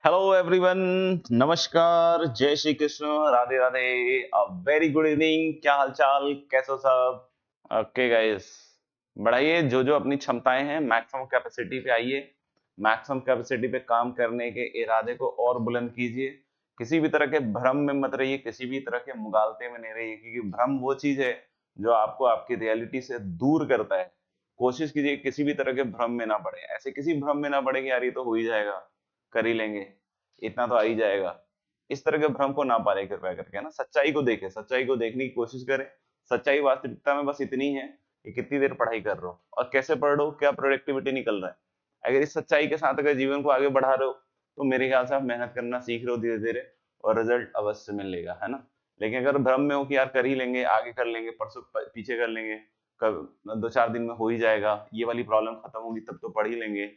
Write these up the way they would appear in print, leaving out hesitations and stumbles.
Hello everyone, नमस्कार, जय Shri Krishna, Radhe Radhe, a very good evening. क्या हालचाल, कैसे हो सब? ओके गाइस, बढ़ाइए जो जो अपनी क्षमताएं हैं, मैक्सिमम कैपेसिटी पे आइए। मैक्सिमम कैपेसिटी पे काम करने के इरादे को और बुलंद कीजिए। किसी भी तरह के भ्रम में मत रहिए, किसी भी तरह के मुगालते में नहीं रहिए, क्योंकि भ्रम वो चीज है जो आपको आपकी रियलिटी से दूर करता है। कोशिश कीजिए किसी भी तरह के भ्रम में ना पड़े, ऐसे किसी भ्रम में ना पड़े कि यार ये तो हो ही जाएगा, कर ही लेंगे, इतना तो आ ही जाएगा। इस तरह के भ्रम को ना पाले कृपया करके, है ना। सच्चाई को देखें, सच्चाई को देखने की कोशिश करें। सच्चाई वास्तविकता में बस इतनी है कि कितनी देर पढ़ाई कर रहे हो और कैसे पढ़ रहे हो, क्या प्रोडक्टिविटी निकल रहा है। अगर इस सच्चाई के साथ अगर जीवन को आगे बढ़ा रहे हो तो मेरे ख्याल से आप मेहनत करना सीख रहे हो धीरे धीरे, और रिजल्ट अवश्य मिलेगा, है ना। लेकिन अगर भ्रम में हो कि यार कर ही लेंगे, आगे कर लेंगे, परसों पीछे कर लेंगे, कब 2-4 दिन में हो ही जाएगा, ये वाली प्रॉब्लम खत्म होगी तब तो पढ़ ही लेंगे,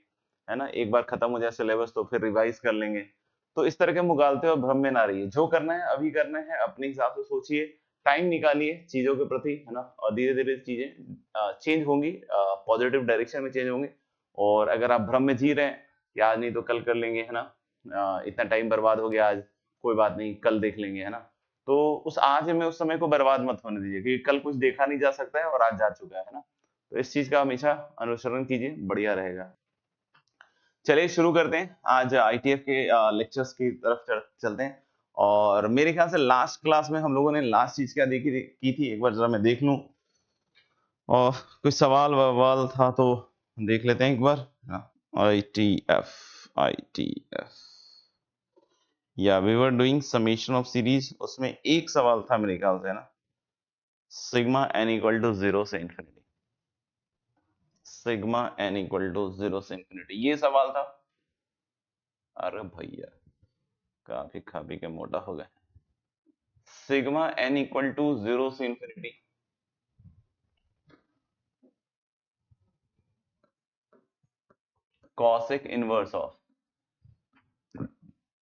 है ना, एक बार खत्म हो जाए सिलेबस तो फिर रिवाइज कर लेंगे। तो इस तरह के मुगालते और भ्रम में ना रहिए। जो करना है अभी करना है, अपने हिसाब से सोचिए, टाइम निकालिए चीजों के प्रति, है ना, और धीरे धीरे चीजें चेंज होंगी, पॉजिटिव डायरेक्शन में चेंज होंगी। और अगर आप भ्रम में जी रहे हैं कि आज नहीं तो कल कर लेंगे, है ना, इतना टाइम बर्बाद हो गया आज, कोई बात नहीं कल देख लेंगे, है ना, तो उस आज में उस समय को बर्बाद मत होने दीजिए, क्योंकि कल कुछ देखा नहीं जा सकता है और आज जा चुका है ना। तो इस चीज का हमेशा अनुसरण कीजिए, बढ़िया रहेगा। चलिए शुरू करते हैं, आज आईटीएफ के लेक्चर्स की तरफ चलते हैं। और मेरे ख्याल से लास्ट क्लास में हम लोगों ने लास्ट चीज क्या देखी की थी, एक बार जरा मैं देख लूं। और कुछ सवाल ववाल था तो देख लेते हैं एक बार। आईटीएफ, आईटीएफ, या we were doing summation of series, उसमें एक सवाल था मेरे ख्याल से, है ना, sigma N equal to zero से infinity, sigma N equal to zero से इंफिनिटी, ये सवाल था। अरे भैया, काफी खा पी के मोटा हो गए। Sigma N equal to zero से infinity, cosec inverse of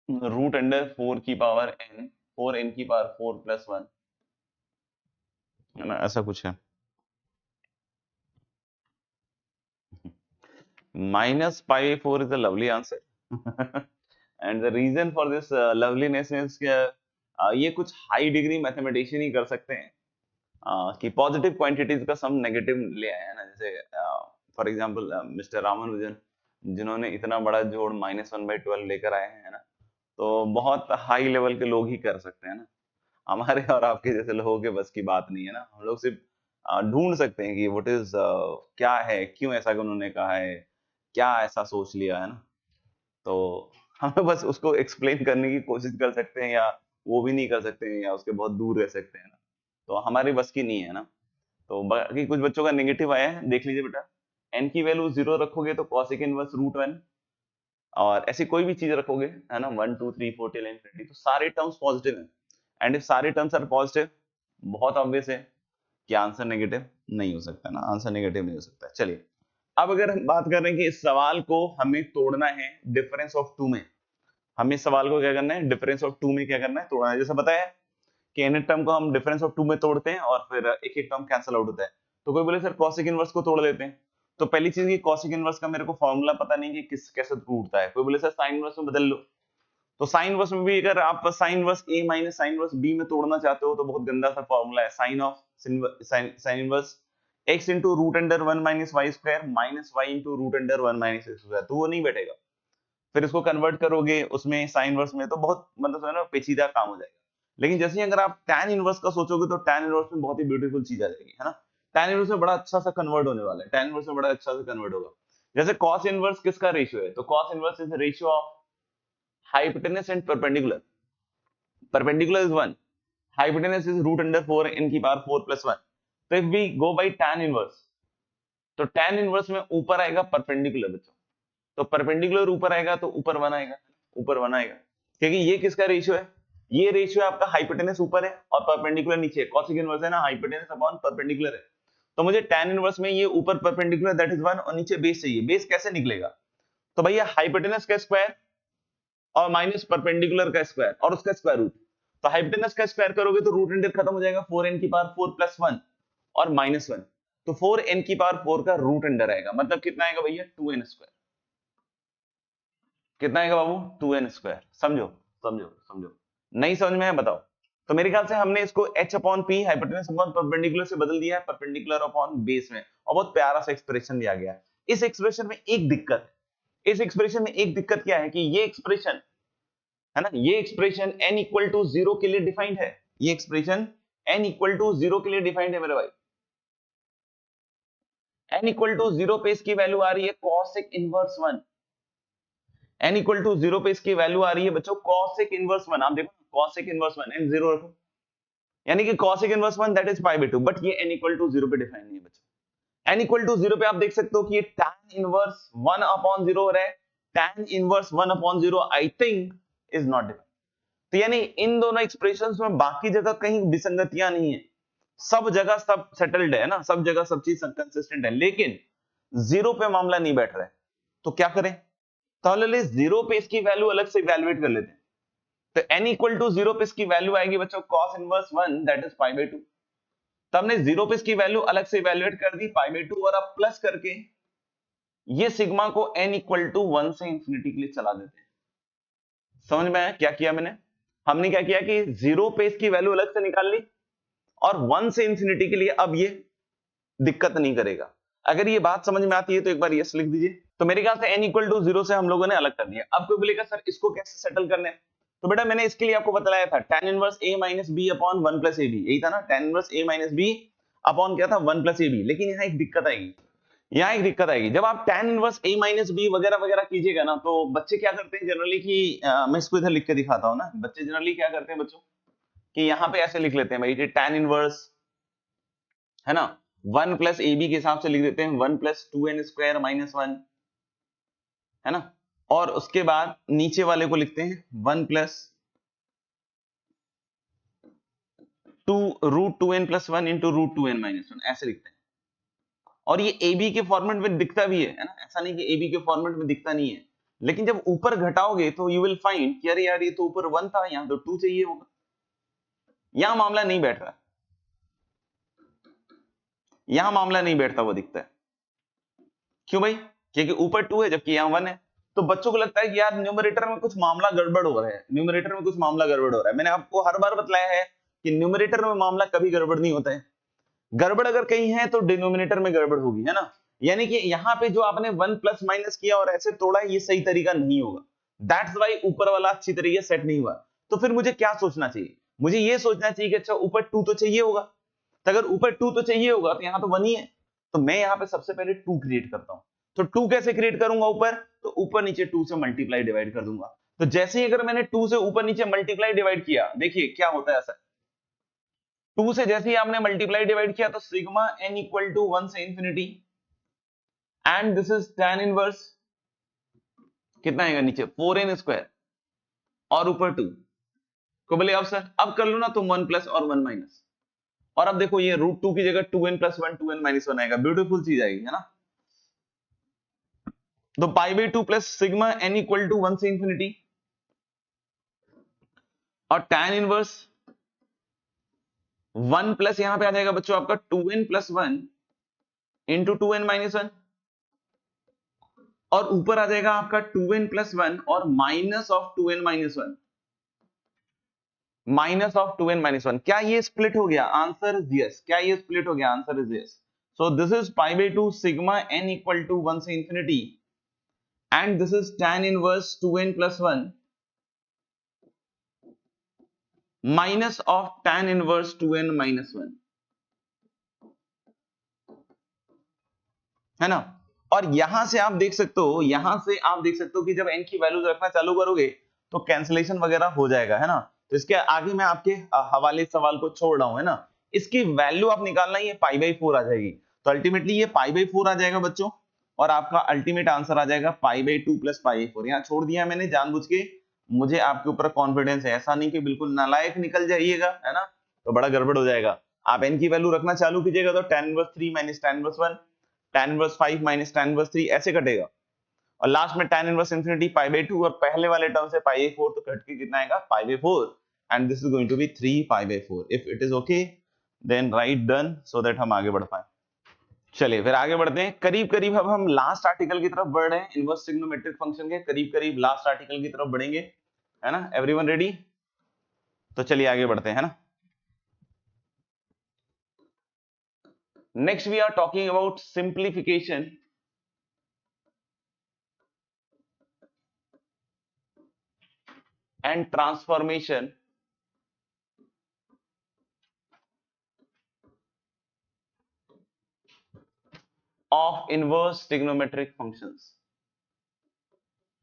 root under 4 की पावर एन, 4 n की पावर 4+1, है ना, ऐसा कुछ है। -π/4 is a lovely answer and the reason for this loveliness is ये कुछ हाई डिग्री मैथमेटिशियन ही कर सकते हैं, कि पॉजिटिव क्वांटिटीज का सम नेगेटिव ले आए, है ना। जैसे फॉर एग्जांपल मिस्टर रामानुजन, जिन्होंने इतना बड़ा जोड़ -1/12 लेकर आए हैं, है ना। तो बहुत हाई लेवल के लोग ही कर सकते हैं ना, हमारे और आपके जैसे लोगों के बस की बात नहीं है ना। हम लोग सिर्फ ढूंढ सकते हैं कि व्हाट इज, क्या है, क्यों ऐसा उन्होंने कहा है, क्या ऐसा सोच लिया, है ना। तो हम लोग बस उसको एक्सप्लेन करने की कोशिश कर सकते हैं, या वो भी नहीं कर सकते हैं, या उसके बहुत दूर रह सकते हैं ना। तो हमारी बस की नहीं है ना। तो बाकी कुछ बच्चों का नेगेटिव आया है, देख लीजिए बेटा। एन की वैल्यू 0 रखोगे तो कॉसिक इनवर्स √1, और ऐसी कोई भी चीज रखोगे, है ना, 1 2 3 4 टिल इंफिनिटी, तो सारे टर्म्स पॉजिटिव हैं। एंड इफ सारे टर्म्स आर पॉजिटिव, बहुत ऑब्वियस है कि आंसर नेगेटिव नहीं हो सकता ना, आंसर नेगेटिव नहीं हो सकता। चलिए, अब अगर हम बात कर रहे हैं कि इस सवाल को हमें तोड़ना है डिफरेंस ऑफ टू में, हमें इस सवाल को क्या करना है, डिफरेंस ऑफ टू में क्या करना है, तोड़ना है। जैसे बताया कि n टर्म को हम डिफरेंस ऑफ टू में तोड़ते हैं और फिर एक एक टर्म कैंसिल आउट होता है। तो कोई बोले सर कॉसिक इनवर्स को तोड़ लेते हैं, तो पहली चीज ये कॉसिक इनवर्स का मेरे को फॉर्मूला पता नहीं कि किस कैसे टूटता है। कोई बोले सर साइन इनवर्स में बदल लो, तो साइन इनवर्स में भी अगर आप sine inverse a minus sine inverse b में तोड़ना चाहते हो तो बहुत गंदा सा फॉर्मूला है, sine of sine inverse x into root under 1 minus y square minus y into root under 1 minus x square, तो वो नहीं बैठेगा। फिर इसको कन्वर्ट करोगे उसमें साइन इनवर्स में, तो बहुत मतलब है ना, पेचीदा काम हो जाएगा। लेकिन जैसे ही अगर आप tan इनवर्स का सोचोगे तो tan इनवर्स में बहुत ही ब्यूटीफुल चीज आ जाएगी, है ना। tan इनवर्स में बड़ा अच्छा सा कन्वर्ट होने वाला है, tan इनवर्स में बड़ा अच्छा सा कन्वर्ट होगा। जैसे cos इनवर्स किसका रेशियो है, तो cos inverse is ratio of hypotenuse and perpendicular, perpendicular is 1, hypotenuse is root under 4 n की पावर 4+1। तो if we go by tan inverse, तो tan inverse में ऊपर आएगा परपेंडिकुलर बच्चों, तो परपेंडिकुलर ऊपर आएगा तो ऊपर 1 आएगा, ऊपर 1 आएगा, क्योंकि ये किसका रेशियो है, ये रेशियो आपका हाइपोटेनस ऊपर है और परपेंडिकुलर नीचे है। कॉसिक इनवर्स है ना, हाइपोटेनस अपॉन परपेंडिकुलर है, तो मुझे tan इनवर्स में ये ऊपर परपेंडिकुलर दैट इज 1 और नीचे बेस चाहिए। बेस कैसे निकलेगा, तो भैया हाइपोटेनस का स्क्वायर और माइनस परपेंडिकुलर का स्क्वायर और उसका स्क्वायर रूट। तो हाइपोटेनस का स्क्वायर करोगे तो रूट अंडर खत्म हो जाएगा, 4n की पावर 4+1 और -1, तो 4n की पावर 4 का रूट अंडर आएगा, मतलब कितना आएगा भैया, 2n स्क्वायर। कितना आएगा बाबू 2n²। समझो समझो समझो, नहीं समझ में है बताओ। तो मेरे ख्याल से हमने इसको h upon P hypotenuse upon perpendicular से बदल दिया है परपेंडिकुलर अपॉन बेस में, और बहुत प्यारा सा एक्सप्रेशन दिया गया है। इस एक्सप्रेशन में एक दिक्कत, इस एक्सप्रेशन में एक दिक्कत क्या है कि ये एक्सप्रेशन है ना, ये एक्सप्रेशन n इक्वल टू 0 के लिए डिफाइंड है, ये एक्सप्रेशन n इक्वल टू 0 के लिए डिफाइंड है मेरे भाई। n इक्वल टू 0 पे इसकी वैल्यू आ रही है cosec inverse 1, n equal to 0 पे इसकी वैल्यू आ रही है बच्चों cosec इनवर्स 1। आप देखो cosec इनवर्स 1 n 0 रखो, यानी कि cosec inverse 1 that is pi by 2, but ये n इक्वल टू 0 पे डिफाइन नहीं है बच्चों। n इक्वल टू 0 पे आप देख सकते हो कि ये tan इनवर्स 1 अपॉन 0 हो रहा है, tan inverse 1 upon 0 I think is not defined. तो यानी इन दोनों एक्सप्रेशंस में बाकी जगह कहीं विसंगतियां नहीं है, सब जगह सब सेटल्ड है ना, सब जगह सब चीज कंसिस्टेंट है, लेकिन 0 पे मामला नहीं बैठ रहा है। तो क्या करें, तो ले 0 पे इसकी वैल्यू अलग से इवैल्यूएट कर लेते हैं। तो n इक्वल टू 0 पे इसकी वैल्यू आएगी बच्चों cos inverse 1 that is pi by 2। तो हमने 0 पे इसकी वैल्यू अलग से इवैल्यूएट कर दी पाई बाय 2, और अब प्लस करके ये सिग्मा को n इक्वल टू 1 से इंफिनिटी के लिए चला देते हैं। समझ में आया क्या किया मैंने? हमने क्या किया कि 0 पे इसकी वैल्यू अलग से निकाल ली, और 1 से इंफिनिटी के लिए अब ये दिक्कत नहीं करेगा। अगर ये बात समझ में आती है तो एक बार यस लिख दीजिए। तो मेरे ख्याल से n इक्वल टू 0 से हम लोगों ने अलग कर दिया। अब कोई बोलेगा सर इसको कैसे सेटल करना है, तो बेटा मैंने इसके लिए आपको बताया था tan inverse a minus b upon 1 plus ab, यही था ना, tan inverse a minus b upon क्या था 1 प्लस ab। लेकिन यहाँ एक दिक्कत आएगी, यहाँ एक दिक्कत आएगी, जब आप tan inverse a minus b वगैरह वगैरह कीजिएगा ना, तो बच्चे क्या करते हैं जनरली कि मैं इसको इधर लिख के दिखाता हूँ ना, बच्चे जनरली क्या करते हैं बच्चों कि यहाँ पे ऐसे लिख लेते हैं भाई tan इनवर्स है ना 1 प्लस ए बी के हिसाब से लिख देते हैं 1 प्लस 2n² माइनस 1 है ना, और उसके बाद नीचे वाले को लिखते हैं 1 plus 2 root 2n plus 1 into root 2n minus 1, ऐसे लिखते हैं। और ये ए बी के फॉर्मेट में दिखता भी है ना, ऐसा नहीं कि ए बी के फॉर्मेट में दिखता नहीं है, लेकिन जब ऊपर घटाओगे तो यू विल फाइंड कि अरे यार ये तो ऊपर 1 था, यहाँ तो 2 चाहिए होगा। यहां मामला नहीं बैठ रहा, यहां मामला नहीं बैठता, वो दिखता है। क्यों भाई? क्योंकि ऊपर 2 है जबकि यहां 1 है। तो बच्चों को लगता है कि यार न्यूमरेटर में कुछ मामला गड़बड़ हो रहा है, न्यूमरेटर में कुछ मामला गड़बड़ हो रहा है। मैंने आपको हर बार बतलाया है कि न्यूमरेटर में मामला कभी गड़बड़ नहीं होता है, गड़बड़ अगर कहीं है तो डिनोमिनेटर में गड़बड़ होगी, है ना। यानी कि यहाँ पे जो आपने 1 प्लस माइनस किया और ऐसे तोड़ा, ये सही तरीका नहीं होगा, दैट्स वाई ऊपर वाला अच्छी तरीके सेट नहीं हुआ। तो फिर मुझे क्या सोचना चाहिए, मुझे ये सोचना चाहिए कि अच्छा ऊपर 2 तो चाहिए होगा, तो अगर ऊपर 2 तो चाहिए होगा तो यहाँ तो 1 ही है, तो मैं यहाँ पे सबसे पहले 2 क्रिएट करता हूँ। तो 2 कैसे क्रिएट करूंगा ऊपर, तो ऊपर नीचे 2 से मल्टीप्लाई डिवाइड कर दूंगा। तो जैसे ही अगर मैंने 2 से ऊपर नीचे मल्टीप्लाई डिवाइड किया, देखिए क्या होता है ऐसा, 2 से जैसे ही आपने मल्टीप्लाई डिवाइड किया तो सिग्मा n इक्वल टू 1 से infinity, and this is tan inverse कितना आएगा नीचे 4n² और ऊपर 2 को बोले अब सर अब कर लो ना तुम 1 प्लस और 1 माइनस, और अब देखो ये रूट 2 की जगह 2n प्लस 1 2n माइनस 1 आएगा, ब्यूटीफुल चीज आएगी, है ना। तो pi by 2 plus sigma n equal to 1 से इंफिनिटी, और tan इनवर्स 1 प्लस यहां पे आ जाएगा बच्चों आपका 2n plus 1 into 2n minus 1, और ऊपर आ जाएगा आपका 2n प्लस 1 और minus of 2n minus 1, minus of 2n minus 1। क्या ये स्प्लिट हो गया? Answer is yes. क्या ये स्प्लिट हो गया? Answer is yes. So this is pi by 2 sigma n equal to 1 से infinity, and this is tan inverse 2n plus 1 minus of tan inverse 2n minus 1, है ना। और यहां से आप देख सकते हो, यहां से आप देख सकते हो कि जब n की वैल्यूज रखना चालू करोगे तो कैंसिलेशन वगैरह हो जाएगा, है ना। तो इसके आगे मैं आपके हवाले सवाल को छोड़ रहा हूं, है ना। इसकी वैल्यू आप निकालना, ये पाई बाई 4 आ जाएगी, तो अल्टीमेटली ये पाई बाई 4 आ जाएगा बच्चों, और आपका अल्टीमेट आंसर आ जाएगा पाई बाई 2 प्लस पाई बाई 4। यहाँ छोड़ दिया मैंने जानबूझ के, मुझे आपके ऊपर कॉन्फिडेंस है, ऐसा नहीं कि बिल्कुल नालायक निकल जाइएगा, है ना, तो बड़ा गड़बड़ हो जाएगा। आप n की वैल्यू रखना चालू कीजिएगा तो tan inverse 3 minus tan inverse 1, tan inverse 5 minus tan inverse 3 ऐसे कटेगा, और लास्ट में tan inverse infinity pi by 2, और पहले वाले टर्म से पाई बाई 4, तो कट के कितना आएगा pi by 4, and this is going to be 3 pi by 4। If it is okay then right done, so that हम आगे बढ़ पाए। चलिए फिर आगे बढ़ते हैं, करीब करीब अब हम लास्ट आर्टिकल की तरफ बढ़ रहे हैं, इनवर्स ट्रिग्नोमेट्रिक फंक्शन के करीब करीब लास्ट आर्टिकल की तरफ बढ़ेंगे, है ना? Everyone ready? तो चलिए आगे बढ़ते हैं ना। Next we are talking about simplification and transformation of inverse trigonometric functions.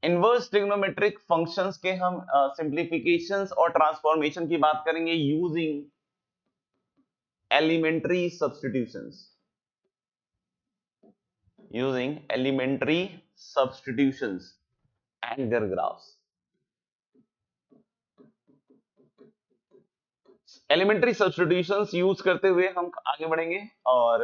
Inverse trigonometric functions के हम सिंप्लीफिकेशंस और ट्रांसफॉर्मेशन की बात करेंगे using elementary substitutions, using elementary substitutions and their graphs. Elementary substitutions use करते हुए हम आगे बढ़ेंगे और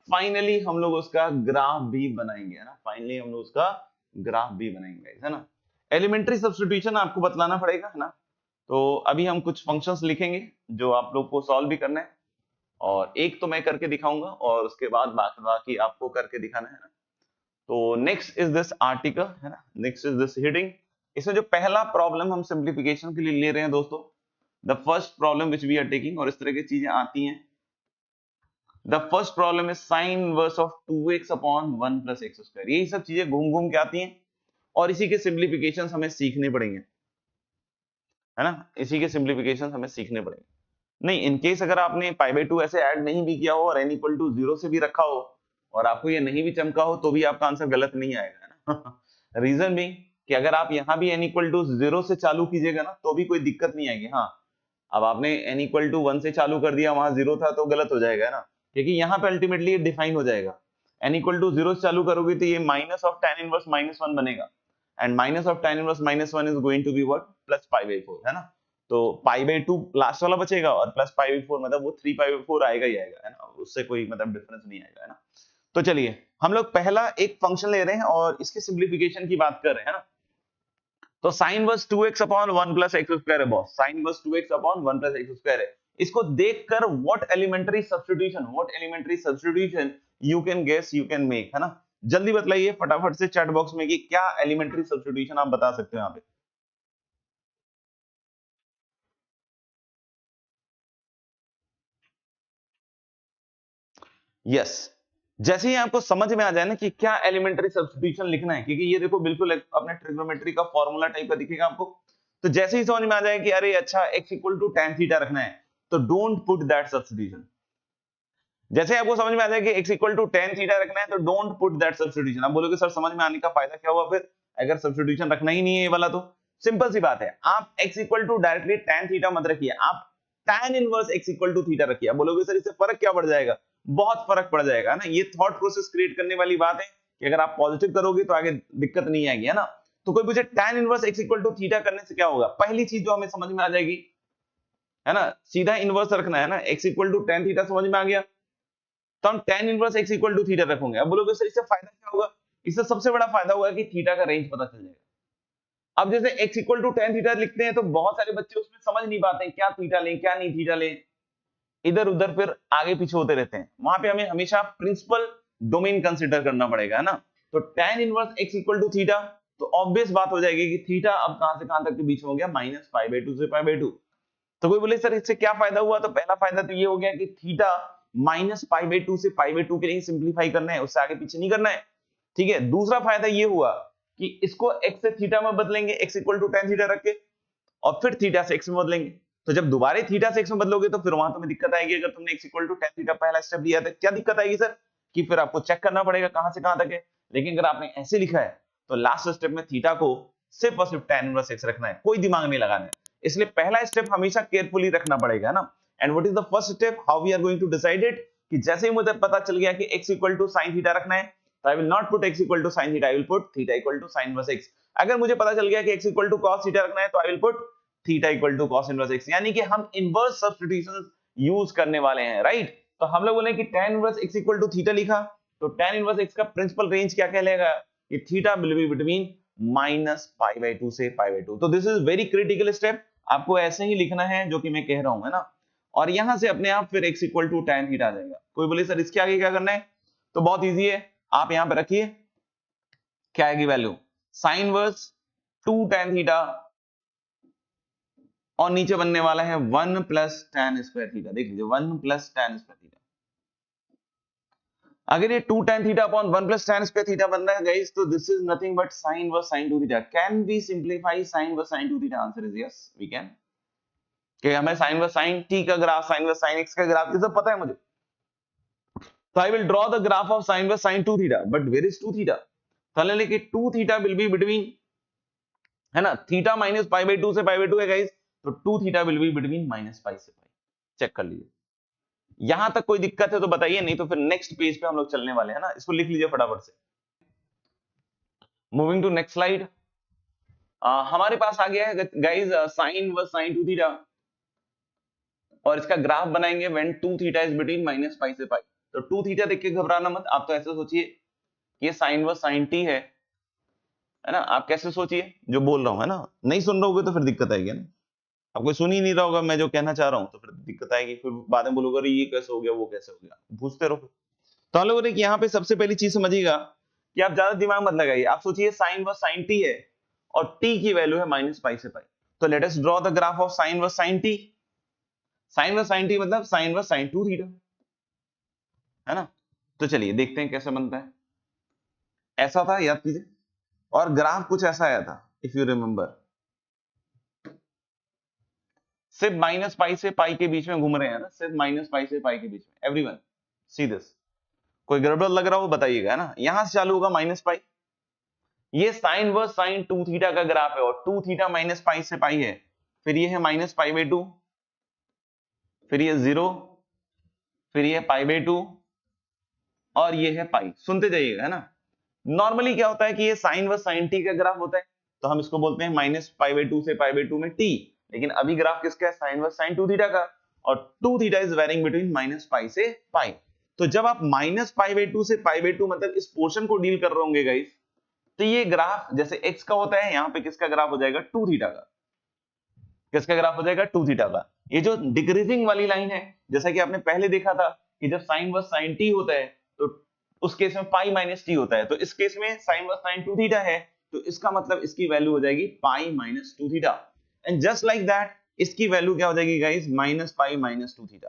फाइनली हम लोग उसका ग्राफ भी बनाएंगे, है ना? फाइनली हम लोग उसका ग्राफ भी बनाएंगे, है ना? एलिमेंट्री सब्स्टिट्यूशन आपको बतलाना पड़ेगा, है ना? तो अभी हम कुछ फंक्शंस लिखेंगे जो आप लोग को सॉल्व भी करना है, और एक तो मैं करके दिखाऊंगा और उसके बाद बाकी आपको करके दिखाना है ना। तो नेक्स्ट इज दिस आर्टिकल, है ना? Next is this heading. इसमें जो पहला प्रॉब्लम हम सिंप्लीफिकेशन के लिए ले रहे हैं दोस्तों, the first problem which we are taking, और इस तरह की चीजें आती हैं। The first problem is sine inverse of 2x upon 1 plus x square. यही सब चीजें घूम घूम के आती हैं और इसी के सिंप्लीफिकेशंस हमें सीखने पड़ेंगे, है ना? इसी के सिंप्लीफिकेशंस हमें सीखने पड़ेंगे। नहीं, इनकेस अगर आपने पाई बाय 2 ऐसे ऐड नहीं भी किया हो और n इक्वल टू 0 से भी रखा हो और आपको ये नहीं भी चमका हो तो भी आपका आंसर गलत नहीं आएगा, है ना? रीजन भी कि अगर आप यहाँ भी n इक्वल टू 0 से चालू कीजिएगा ना तो भी कोई दिक्कत नहीं आएगी। हाँ, अब आपने n इक्वल टू 1 से चालू कर दिया, वहां 0 था तो गलत हो जाएगा, है ना? क्योंकि यहाँ पे अल्टीमेटली ये डिफाइन हो जाएगा। n इक्वल टू 0 से चालू करोगे तो ये माइनस ऑफ tan इनवर्स -1 बनेगा, and minus of tan inverse -1 is going to be what? Plus pi by 4, है ना? तो पाई बाय 2 लास्ट वाला बचेगा और प्लस पाई बाय 4 मतलब वो 3 पाई बाय 4 आएगा ही आएगा, है ना? उससे कोई मतलब डिफरेंस नहीं आएगा, है ना? तो चलिए हम लोग पहला एक फंक्शन ले रहे हैं और इसके सिंप्लीफिकेशन की बात कर रहे हैं, है ना? तो sine inverse 2x upon 1 plus x square है boss, sine inverse 2x upon 1 plus x square है। इसको देखकर what elementary substitution you can guess, you can make, है ना? जल्दी बतलाइए फटाफट से चैट बॉक्स में कि क्या एलिमेंट्री सब्स्टिट्यूशन आप बता सकते हो यहाँ पे। यस, जैसे ही आपको समझ में आ जाए ना कि क्या एलिमेंट्री सब्स्टिट्यूशन लिखना है, क्योंकि ये देखो बिल्कुल अपने ट्रिग्नोमेट्री का फॉर्मूला टाइप का दिखेगा आपको, तो जैसे ही समझ में आ जाए कि अरे अच्छा x equal to tan theta रखना है तो डोंट पुट दैट सब्स्टिट्यूशन। जैसे आपको समझ में आ जाए कि x equal to tan theta रखना है तो डोंट पुट दैट सब्स्टिट्यूशन। आप बोलोगे सर समझ में आने का फायदा क्या हुआ फिर अगर सब्स्टिट्यूशन रखना ही नहीं है ये वाला? तो सिंपल सी बात है, आप x equal to directly tan theta मत रखिए, आप tan inverse x equal to theta रखिए। आप बोलोगे सर इससे फर्क क्या पड़ जाएगा? बहुत फर्क पड़ जाएगा ना। ये थॉट प्रोसेस क्रिएट करने वाली बात है कि अगर आप पॉजिटिव करोगे तो आगे दिक्कत नहीं आएगी, है ना? तो कोई पूछे tan inverse x equal to theta करने से क्या होगा, पहली चीज जो हमें समझ में आ जाएगी, है ना, सीधा इनवर्स रखना है ना, x equal to tan theta समझ में आ गया तो हम tan inverse x equal to theta रखोगे। अब बोलोगे सर इससे फायदा क्या होगा? इससे सबसे बड़ा फायदा होगा कि थीटा का रेंज पता चल जाएगा। अब जैसे x equal to tan theta लिखते हैं तो बहुत सारे बच्चे उसमें समझ नहीं पाते हैं क्या थीटा लें क्या नहीं थीटा लें, इधर उधर फिर आगे पीछे होते रहते हैं। वहां पे हमें हमेशा प्रिंसिपल डोमेन कंसीडर करना पड़ेगा, है ना? तो tan inverse x equal to theta, तो ऑब्वियस बात हो जाएगी कि थीटा अब कहां से कहां तक के बीच में हो गया, माइनस पाई बाय 2 से पाई बाय 2। तो कोई बोले सर इससे क्या फायदा हुआ? तो पहला फायदा तो ये हो गया कि थीटा माइनस पाई बाय 2 से पाई बाय 2 के लिए सिंप्लीफाई करना है, उससे आगे पीछे नहीं करना है, ठीक है? दूसरा फायदा ये हुआ कि इसको x से थीटा में बदलेंगे, x equal to tan theta रख के, और फिर थीटा से x में बदलेंगे। तो जब दोबारा थीटा से x में बदलोगे तो फिर वहां तुम्हें दिक्कत आएगी। अगर तुमने x equal to tan theta पहला स्टेप लिया था, क्या दिक्कत आएगी सर? कि फिर आपको चेक करना पड़ेगा कहां से कहां तक है। लेकिन अगर आपने ऐसे लिखा है तो लास्ट स्टेप में थीटा को सिर्फ और सिर्फ tan इनवर्स x रखना है, कोई दिमाग नहीं लगाना है। इसलिए पहला स्टेप हमेशा केयरफुली रखना पड़ेगा, है ना? And what is the first step, how we are going to decide it, कि जैसे ही मुझे पता चल गया कि x equal to sin theta रखना है तो I will not put x equal to sin theta, I will put theta equal to sin inverse x। अगर मुझे पता चल गया कि x equal to cos theta रखना है तो I will put theta equal to cos inverse x। यानी कि हम इनवर्स सब्स्टिट्यूशन यूज करने वाले हैं, राइट? तो हम लोग बोले कि tan inverse x equal to theta लिखा तो tan इनवर्स x का प्रिंसिपल रेंज क्या कहलाएगा कि theta will be between minus pi by 2 से पाई बाय 2। तो this is very critical step, आपको ऐसे ही लिखना है जो कि मैं कह रहा हूं, है ना? और यहां से अपने आप फिर x equal to tan theta आ जाएगा। कोई बोले सर इसके आगे क्या करना है? तो बहुत इजी है, आप यहां पे रखिए, क्या आएगी value, sine inverse 2 tan theta और नीचे बनने वाला है 1 प्लस tan स्क्वायर थीटा। देख लीजिए 1 प्लस tan स्क्वायर थीटा। अगर ये 2 tan theta upon 1 plus tan square theta बन रहा है गाइस, तो this is nothing but sin inverse sin 2 theta. Can we simplify sin inverse sin 2 theta? Answer is yes, we can. कि हमें sin inverse sin t का graph, sin inverse sin x का graph ये सब पता है मुझे, तो I will draw the graph of sin inverse sin 2 theta, but where is 2 theta? तो लेके 2 थीटा विल बी बिटवीन, है ना, थीटा माइनस पाई बाई 2 से पाई बाई 2 है गाइस, तो 2 theta will be between minus pi से पाई। Check कर लीजिए, यहां तक कोई दिक्कत है तो बताइए, नहीं तो फिर नेक्स्ट पेज पे हम लोग चलने वाले हैं ना, इसको लिख लीजिए फटाफट से। Moving to next slide. हमारे पास आ गया है guys sine inverse sine 2 theta, और इसका ग्राफ बनाएंगे when 2 theta is between minus pi से पाई। तो 2 थीटा देख के घबराना मत, आप तो ऐसे सोचिए कि ये साइन वर्स साइन टी है ना, आप कैसे सोचिए जो बोल रहा हूं, है ना, नहीं सुन रहे होगे तो फिर दिक्कत आएगी ना, आप कोई सुन ही नहीं रहा होगा मैं जो कहना चाह रहा हूं, तो फिर दिक्कत आएगी, फिर बाद में बोलोगे ये कैसे हो गया, वो कैसे हो गया, पूछते रहो। तो हम लोगों ने यहाँ पे सबसे पहली चीज समझिएगा कि आप ज्यादा दिमाग मत लगाइए, आप सोचिए साइन वर्स साइन टी है और टी की वैल्यू है माइनस पाई से पाई, तो let us draw the graph of sine inverse sine t. Sine inverse sine t मतलब साइन वर्स साइन 2 थीटा, है ना। तो चलिए देखते हैं कैसे बनता है। ऐसा था, याद कीजिए, और ग्राफ कुछ ऐसा आया था, इफ यू रिमेंबर, सिर्फ माइनस पाई से पाई के बीच में घूम रहे हैं ना, सिर्फ माइनस पाई से पाई के बीच में। एवरीवन सी दिस, कोई गड़बड़ लग रहा हो बताइएगा, है ना। यहां से चालू होगा माइनस पाई, ये साइन वर्स साइन 2 थीटा का ग्राफ है, और 2 थीटा माइनस पाई से पाई है, फिर ये है माइनस पाई बाई 2, फिर ये 0, फिर ये पाई बाई 2, और ये है पाई। सुनते जाइएगा, है ना। नॉर्मली क्या होता है कि ये साइन वर्स साइन टी का ग्राफ होता है, तो हम इसको बोलते हैं माइनस पाई बाई 2 से पाई बाई 2 में टी, लेकिन अभी ग्राफ किसका है, साइन वर्स साइन 2 थीटा का, और 2 theta is varying between minus pi से पाई। तो जब आप माइनस पाई बाई 2 से पाई बाई 2 मतलब इस पोर्शन को डील कर रहे होंगे गाइस, तो ये ग्राफ जैसे x का होता है, यहां पे किसका ग्राफ हो जाएगा, 2 थीटा का। किसका ग्राफ हो जाएगा, 2 थीटा का। ये जो डिक्रीजिंग वाली लाइन है, जैसा कि आपने पहले देखा था कि जब साइन वर्स साइन टी होता है तो उस केस में पाई माइनस टी होता है, तो इस केस में साइन वर्स साइन 2 थीटा है, तो इसका मतलब इसकी वैल्यू हो जाएगी पाई minus 2 theta. And just like that इसकी वैल्यू क्या हो जाएगी guys, minus pi minus 2 theta.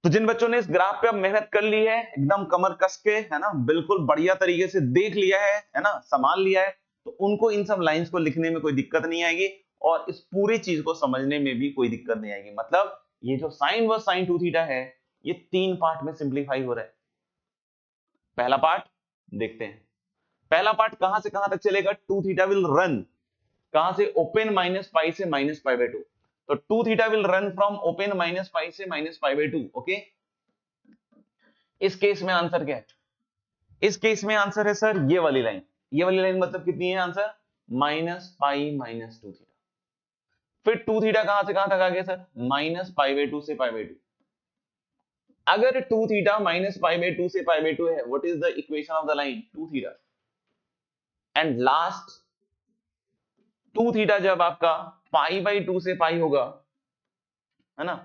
तो जिन बच्चों ने इस ग्राफ पे अब मेहनत कर ली है, एकदम कमर कस के, है ना, बिल्कुल बढ़िया तरीके से देख लिया है ना, संभाल लिया है, तो उनको इन सब लाइंस को लिखने में कोई दिक्कत नहीं आएगी, और इस पूरी चीज को समझने में भी कोई दिक्कत नहीं आएगी। मतलब ये जो साइन वर्स साइन 2 थीटा है, ये 3 पार्ट में सिंप्लीफाई हो रहा है। पहला पार्ट देखते हैं, पहला पार्ट कहां से कहां तक चलेगा, 2 थीटा विल रन कहां से, ओपन माइनस पाई से माइनस पाई बाई 2, तो 2 theta will run from open minus pi से माइनस पाई बाई 2। ओके, इस केस में आंसर क्या है, इस केस में आंसर है सर ये वाली लाइन, ये वाली लाइन मतलब कितनी है answer, minus pi minus 2 theta. फिर 2 थीटा कहां से कहां तक आ गया सर, माइनस पाई बाई 2 से पाई बाई 2। अगर 2 थीटा माइनस पाई बाई 2 से पाई बाई 2 है, what is the equation of the line, 2 theta. And last 2 theta जब आपका पाई बाई 2 से पाई होगा, है ना,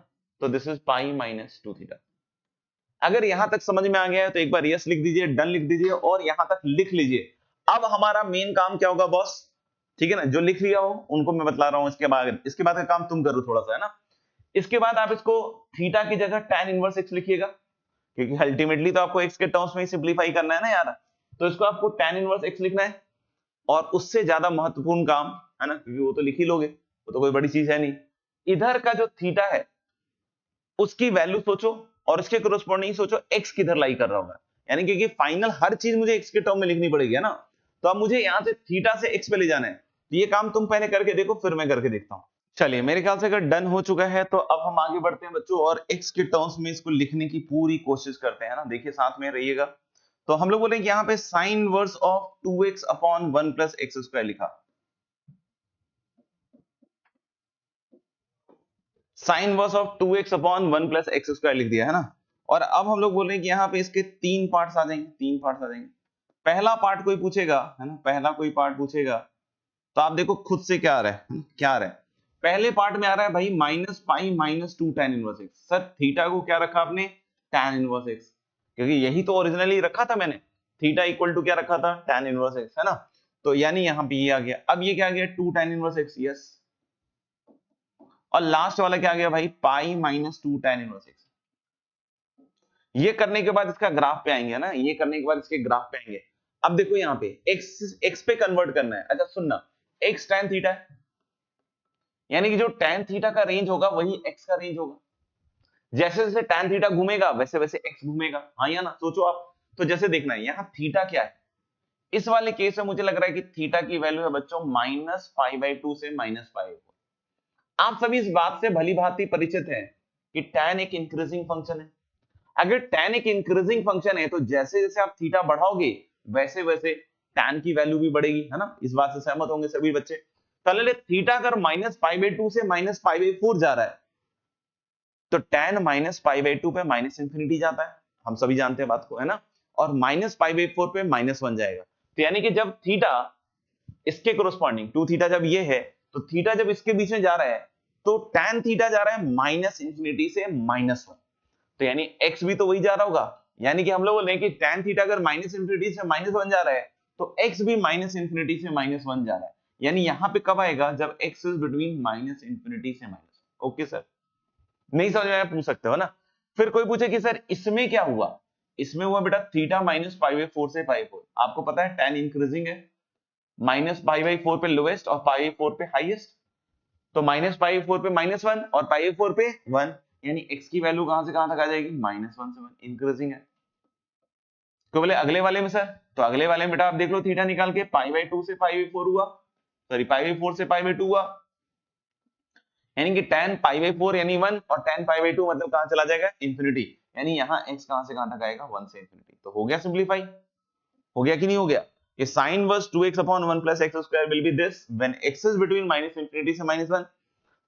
तो this is pi minus 2 theta. अगर यहां तक समझ में आ गया है तो एक बार यस लिख दीजिए, डन लिख दीजिए, और यहां तक लिख लीजिए। अब हमारा मेन काम क्या होगा बॉस, ठीक है ना, जो लिख लिया हो उनको मैं बतला रहा हूं, इसके बाद का काम तुम करो थोड़ा सा, है ना। इसके बाद आप इसको थीटा की जगह tan इनवर्स x लिखिएगा, क्योंकि अल्टीमेटली तो आपको x के टर्म्स में ही सिंप्लीफाई करना है ना यार, तो इसको आपको tan इनवर्स x लिखना है। और उससे ज्यादा महत्वपूर्ण काम, है ना, क्योंकि वो तो लिख ही लोगे, वो तो कोई बड़ी चीज है नहीं, इधर का जो थीटा है उसकी वैल्यू सोचो, और इसके कोरोस्पोंडिंग सोचो x किधर लाई कर रहा होगा, यानी क्योंकि फाइनल हर चीज मुझे x के टर्म में लिखनी पड़ेगी, है ना। तो अब मुझे यहां से थीटा से x पे ले जाना है, तो ये काम तुम पहले करके देखो, फिर मैं करके देखता हूं। चलिए मेरे ख्याल से अगर डन हो चुका है तो अब हम आगे बढ़ते हैं बच्चों, और x के टर्म्स में इसको लिखने की पूरी कोशिश करते हैं, ना। देखिए साथ में रहिएगा। तो हम लोग बोलेंगे यहाँ पे sine inverse of 2x upon 1 plus x square लिखा, sine inverse of 2x upon 1 plus x square लिख दिया, है ना। और अब हम लोग बोल रहे हैं कि यहाँ पे इसके 3 पार्ट्स आ जाएंगे, 3 पार्ट्स आ जाएंगे। पहला पार्ट कोई पूछेगा, है ना, पहला कोई पार्ट पूछेगा, तो आप देखो खुद से क्या आ रहा है, क्या आ रहा है। पहले पार्ट में आ रहा है भाई minus pi minus 2 tan inverse x. Sir theta को क्या रखा आपने, tan इनवर्स एक्स, क्योंकि यही तो ओरिजिनली रखा था मैंने, थीटा इक्वल टू क्या रखा था, tan इनवर्स x, है ना। तो यानी यहाँ पे ये आ गया, अब ये क्या आ गया, 2 tan इनवर्स x, यस। और लास्ट वाला क्या आ गया भाई, पाई माइनस 2 tan इनवर्स x। ये करने के बाद इसका ग्राफ पे आएंगे ना, ये करने के बाद इसके ग्राफ पे आएंगे। अब देखो यहाँ पे x पे कन्वर्ट करना है। अच्छा सुनना, x tan थीटा है, यानी कि जो tan थीटा का रेंज होगा वही x का रेंज होगा। जैसे जैसे tan थीटा घूमेगा वैसे वैसे x घूमेगा, हाँ या ना, सोचो आप। तो जैसे देखना है यहाँ थीटा क्या है, इस वाले केस में मुझे लग रहा है कि थीटा की वैल्यू है बच्चों -π/2 से -π/4। आप सभी इस बात से भली भांति परिचित हैं कि tan एक इंक्रीजिंग फंक्शन है। अगर tan एक इंक्रीजिंग फंक्शन है तो जैसे जैसे आप थीटा बढ़ाओगे वैसे वैसे tan की वैल्यू भी बढ़ेगी, है ना। इस बात से सहमत होंगे सभी बच्चे। चलिए थीटा अगर -π/2 से -π/4 जा रहा है तो tan -π/2 पे -∞ जाता है, हम सभी जानते हैं बात को, है ना। और -π/4 पे -1 जाएगा। तो यानी कि जब थीटा इसके कोरोस्पॉन्डिंग 2 थीटा जब ये है, तो थीटा जब इसके बीच में जा रहा है तो tan थीटा जा रहा है -∞ से -1। तो यानी x भी तो वही जा रहा होगा, यानी कि हम लोग बोल रहे हैं कि tan थीटा अगर -∞ से -1 जा रहा है तो x भी -∞ से -1 जा रहा है। यानी यहां पे कब आएगा, जब x इज बिटवीन -∞ से -1। ओके सर, नहीं समझ में आया पूछ सकते हो ना। फिर कोई पूछे कि सर इसमें क्या हुआ, इसमें हुआ बेटा थीटा -π/4 से π4। आपको पता है tan इंक्रीजिंग है, -π/4 पे लोएस्ट और π/4 पे हाईएस्ट। तो -π/4 पे -1 और π/4 पे 1, यानी x की वैल्यू कहां से कहां तक आ जाएगी, -1 से 1, इंक्रीजिंग है। तो बोले अगले वाले में सर, तो अगले वाले में बेटा आप देख लो थीटा निकाल के, π/2 से π/4 हुआ, सॉरी π/4 से π/2 हुआ, यानी कि tan π/4 यानी 1 और tan π/2 मतलब कहां चला जाएगा, इंफिनिटी। यानी यहां x कहां से कहां तक आएगा, 1 से इंफिनिटी। तो हो गया सिंपलीफाई, हो गया कि नहीं हो गया। ये sin inverse 2x/1 + x² will be this when x is between -∞ से -1।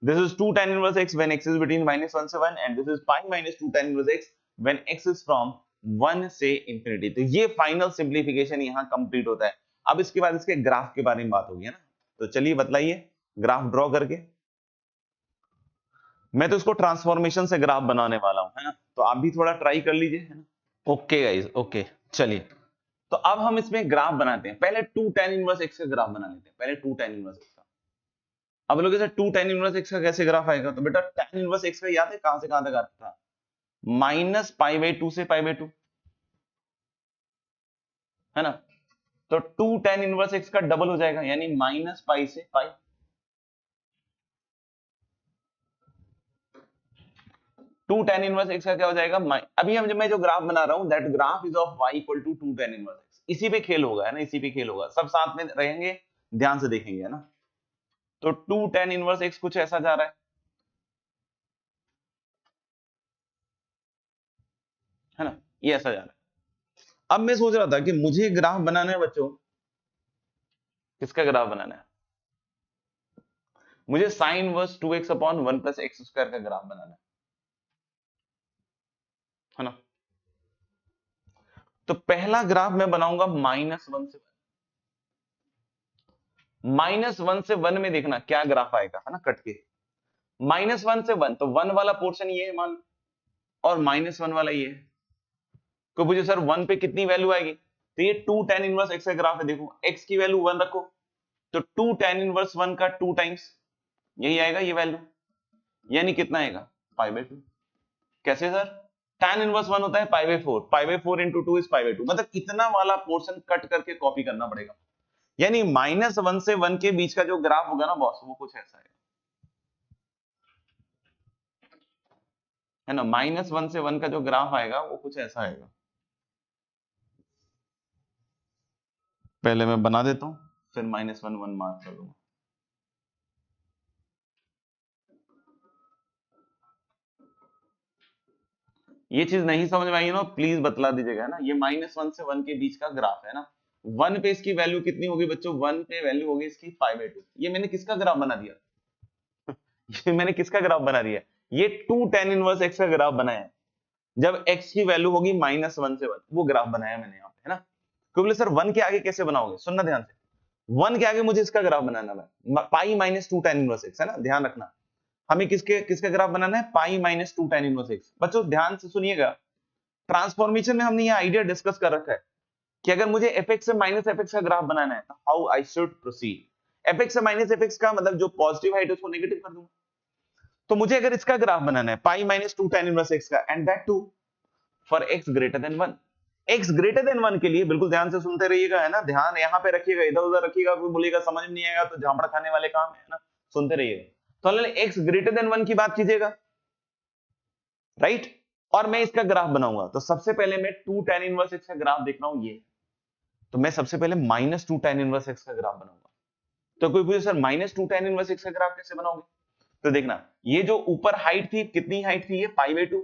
This is 2 tan inverse x when x is between -1 से 1 and this is pi - 2 tan inverse x when x is from 1 से infinity. तो ये final simplification यहां complete होता है। अब इसके बाद इसके ग्राफ के बारे में बात होगी, है ना। तो चलिए बतलाइए ग्राफ ड्रॉ करके। मैं तो इसको ट्रांसफॉर्मेशन से ग्राफ बनाने वाला हूं, है ना। तो आप भी थोड़ा ट्राई कर लीजिए, है ना। ओके गाइस, ओके चलिए। तो अब हम इसमें ग्राफ बनाते हैं। पहले 2 tan इनवर्स x का ग्राफ बना लेते हैं, पहले 2 tan इनवर्स x का। अब लोग सर 2 tan इनवर्स x का कैसे ग्राफ आएगा, तो बेटा tan इनवर्स x का याद है कहां से कहां तक आता था, -π/2 से π/2, है ना। तो 2 tan इनवर्स x का डबल हो जाएगा, यानी -π से π। 2 tan इनवर्स x का क्या हो जाएगा, अभी हम जब मैं जो ग्राफ बना रहा हूं that graph is of y = 2 tan inverse x। इसी पे खेल होगा, है ना, इसी पे खेल होगा, सब साथ में रहेंगे, ध्यान से देखेंगे, है ना। तो 2 tan इनवर्स x कुछ ऐसा जा रहा है ना, ये ऐसा जा रहा है। अब मैं सोच रहा था कि मुझे ग्राफ बनाना है बच्चों, किसका ग्राफ बनाना है, मुझे sin इनवर्स 2x/1 + x² का ग्राफ बनाना है ना। तो पहला ग्राफ मैं बनाऊंगा -1 से 1। -1 से 1 में देखना क्या ग्राफ आएगा, है ना, कट के। -1 से 1, तो 1 वाला पोर्शन ये है मान, और -1 वाला ये है। तो मुझे सर 1 पे कितनी वैल्यू आएगी, तो ये 2 tan इनवर्स x का ग्राफ है। देखो x की वैल्यू 1 रखो, तो 2 tan इनवर्स 1 का 2 टाइम्स यही आएगा, ये वैल्यू, यानी कितना आएगा, π/2। कैसे सर, tan इनवर्स 1 होता है π/4, π/4 × 2 इज π/2, मतलब इतना वाला पोर्शन कट करके कॉपी करना पड़ेगा। यानी -1 से 1 के बीच का जो ग्राफ होगा ना बॉस, वो कुछ ऐसा है ना। -1 से 1 का जो ग्राफ आएगा वो कुछ ऐसा आएगा। पहले मैं बना देता हूं, फिर -1 1 मार्क कर दूंगा। ये चीज नहीं समझ में आई ना, प्लीज बतला दीजिएगा, है ना। ये -1 से 1 के बीच का ग्राफ है ना। 1 पे इसकी वैल्यू कितनी होगी बच्चों, 1 पे वैल्यू होगी इसकी π/2। ये मैंने किसका ग्राफ बना दिया ये मैंने किसका ग्राफ बना दिया, ये 2 tan इनवर्स x का ग्राफ बनाया है। जब x की वैल्यू होगी -1 से 1, वो ग्राफ बनाया मैंने यहाँ पे, है ना। क्योंकि सर 1 के आगे कैसे बनाओगे, सुनना ध्यान से, 1 के आगे मुझे इसका ग्राफ बनाना है, पाई -2 tan इनवर्स x, है ना, ध्यान रखना। हमें किसका ग्राफ बनाना है, पाई -2 tan इनवर्स x। बच्चों ध्यान से सुनिएगा, ट्रांसफॉर्मेशन में हमने ये आइडिया डिस्कस कर रखा है कि अगर मुझे fx से माइनस fx का ग्राफ बनाना है तो how I should proceed. fx से माइनस fx का मतलब जो पॉजिटिव हाइट है उसको नेगेटिव कर दूंगा। तो मुझे अगर इसका ग्राफ बनाना है pi minus 2 tan inverse x का, and that too for x greater than 1। x greater than 1 के लिए बिल्कुल ध्यान से सुनते रहिएगा, है ना, ध्यान यहाँ पे रखिएगा, इधर उधर रखिएगा, कोई बोलेगा समझ में नहीं आएगा तो झापड़ खाने वाले काम है ना, सुनते रहिएगा। तो x ग्रेटर देन 1 की बात कीजिएगा, राइट, और मैं इसका ग्राफ बनाऊंगा। तो सबसे पहले मैं 2 tan इनवर्स x का ग्राफ देख रहा हूं, ये तो मैं सबसे पहले माइनस 2 tan इनवर्स x का ग्राफ बनाऊंगा। तो कोई पूछे sir minus 2 tan inverse x का ग्राफ कैसे बनाओगे? तो देखना, ये जो ऊपर हाइट थी, कितनी हाइट थी, ये पाई बाई 2,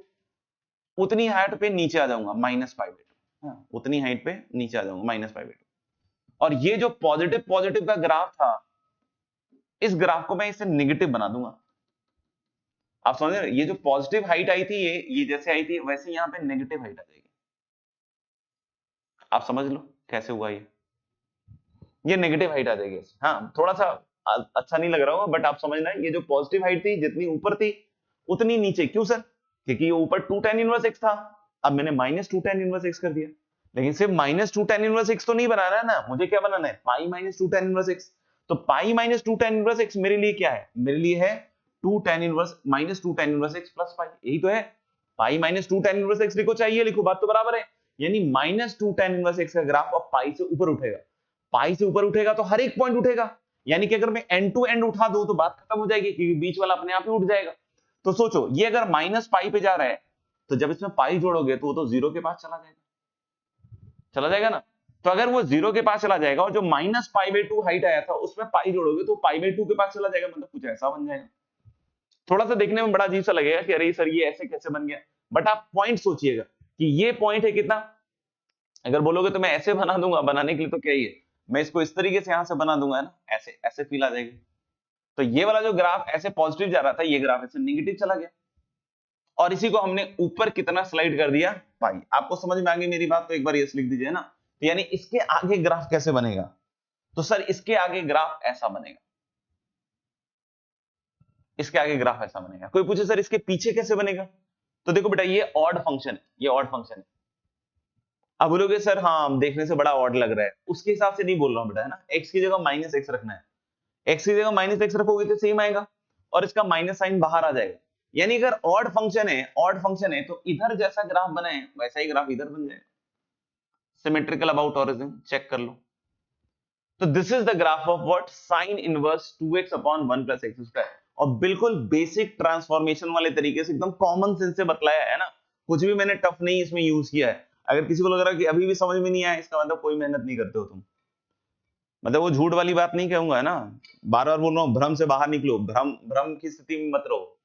उतनी हाइट पे नीचे आ जाऊंगा माइनस पाई बाई 2, उतनी हाइट पे नीचे आ जाऊंगा माइनस पाई बाई 2। और ये जो पॉजिटिव पॉजिटिव का ग्राफ था, इस ग्राफ को मैं इसे नेगेटिव बना दूंगा। आप समझ रहे, ये जो पॉजिटिव हाइट आई थी, ये जैसे आई थी वैसे यहां पे नेगेटिव हाइट आ जाएगी। आप समझ लो कैसे हुआ, ये नेगेटिव हाइट आ जाएगी। हाँ, थोड़ा सा अच्छा नहीं लग रहा होगा, बट आप समझना, ये जो पॉजिटिव हाइट थी जितनी ऊपर थी उतनी नीचे। क्यों सर? क्योंकि ये ऊपर 2 tan इनवर्स x था, अब मैंने माइनस 2 tan इनवर्स x कर दिया। लेकिन सिर्फ माइनस 2 tan इनवर्स x तो नहीं बनाना है ना, मुझे क्या बनाना है, pi minus 2 tan inverse x। तो पाई माइनस 2 tan इनवर्स x मेरे लिए क्या है, मेरे लिए है 2 tan inverse minus 2 tan inverse x plus pi, यही तो है। Pi minus 2 tan inverse x लिखो, चाहिए लिखो, बात तो बराबर है। यानी माइनस 2 tan इनवर्स x का ग्राफ अब पाई से ऊपर उठेगा। पाई से ऊपर उठेगा तो हर एक पॉइंट उठेगा, यानी कि अगर मैं एंड टू एंड उठा दूं तो बात खत्म हो जाएगी, क्योंकि बीच वाला अपने आप ही उठ जाएगा। तो सोचो, ये अगर माइनस पाई पे जा रहा है तो जब इसमें पाई जोड़ोगे तो वो तो जीरो के पास चला जाएगा ना। तो अगर वो जीरो के पास चला जाएगा और जो माइनस पाई बाई 2 हाइट आया था उसमें पाई जोड़ोगे तो पाई बाई 2 के पास चला जाएगा, मतलब कुछ ऐसा बन जाएगा। थोड़ा सा देखने में बड़ा अजीब सा लगेगा कि अरे सर ये ऐसे कैसे बन गया, बट आप पॉइंट सोचिएगा कि ये पॉइंट है कितना। अगर बोलोगे तो मैं ऐसे बना दूंगा, बनाने के लिए तो क्या ही है, मैं इसको इस तरीके से यहां से बना दूंगा, है ना, ऐसे ऐसे फील आ जाएगी। तो ये वाला जो ग्राफ ऐसे पॉजिटिव जा रहा था, ये ग्राफ ऐसे नेगेटिव चला गया, और इसी को हमने ऊपर कितना स्लाइड कर दिया, पाई। आपको समझ में आ गई मेरी बात? तो एक बार यस लिख दीजिए ना। तो यानी इसके आगे ग्राफ कैसे बनेगा, तो सर इसके आगे ग्राफ ऐसा बनेगा, इसके आगे ग्राफ ऐसा बनेगा। कोई पूछे सर इसके पीछे कैसे बनेगा, तो देखो बेटा, ये ऑड फंक्शन है, ये ऑड फंक्शन है। अब बोलोगे सर हाँ देखने से बड़ा ऑड लग रहा है, उसके हिसाब से नहीं बोल रहा हूं बेटा, है ना, एक्स की जगह माइनस एक्स रखना है, एक्स की जगह माइनस एक्स रखोगे तो सेम आएगा, और इसका माइनस साइन बाहर आ जाएगा। यानी अगर ऑड फंक्शन है, ऑड फंक्शन है, तो इधर जैसा ग्राफ बना है वैसा ही ग्राफ इधर बन जाएगा, सिमेट्रिकल अबाउट ओरिजिन, चेक कर लो। तो this is the graph of what, sign inverse 2x upon 1 plus x square. और बिल्कुल बेसिक ट्रांसफॉर्मेशन वाले तरीके से, एकदम कॉमन सेंस से बतलाया है ना, कुछ भी मैंने टफ नहीं इसमें यूज किया है। अगर किसी को लग रहा है कि अभी भी समझ में नहीं आया, इसका मतलब कोई मेहनत नहीं करते हो तुम, मतलब वो झूठ वाली बात नहीं कहूंगा, है ना, बार बार बोल रहा हूं, भ्रम से बाहर निकलो, भ्रम भ्रम की स्थिति में मत रहो,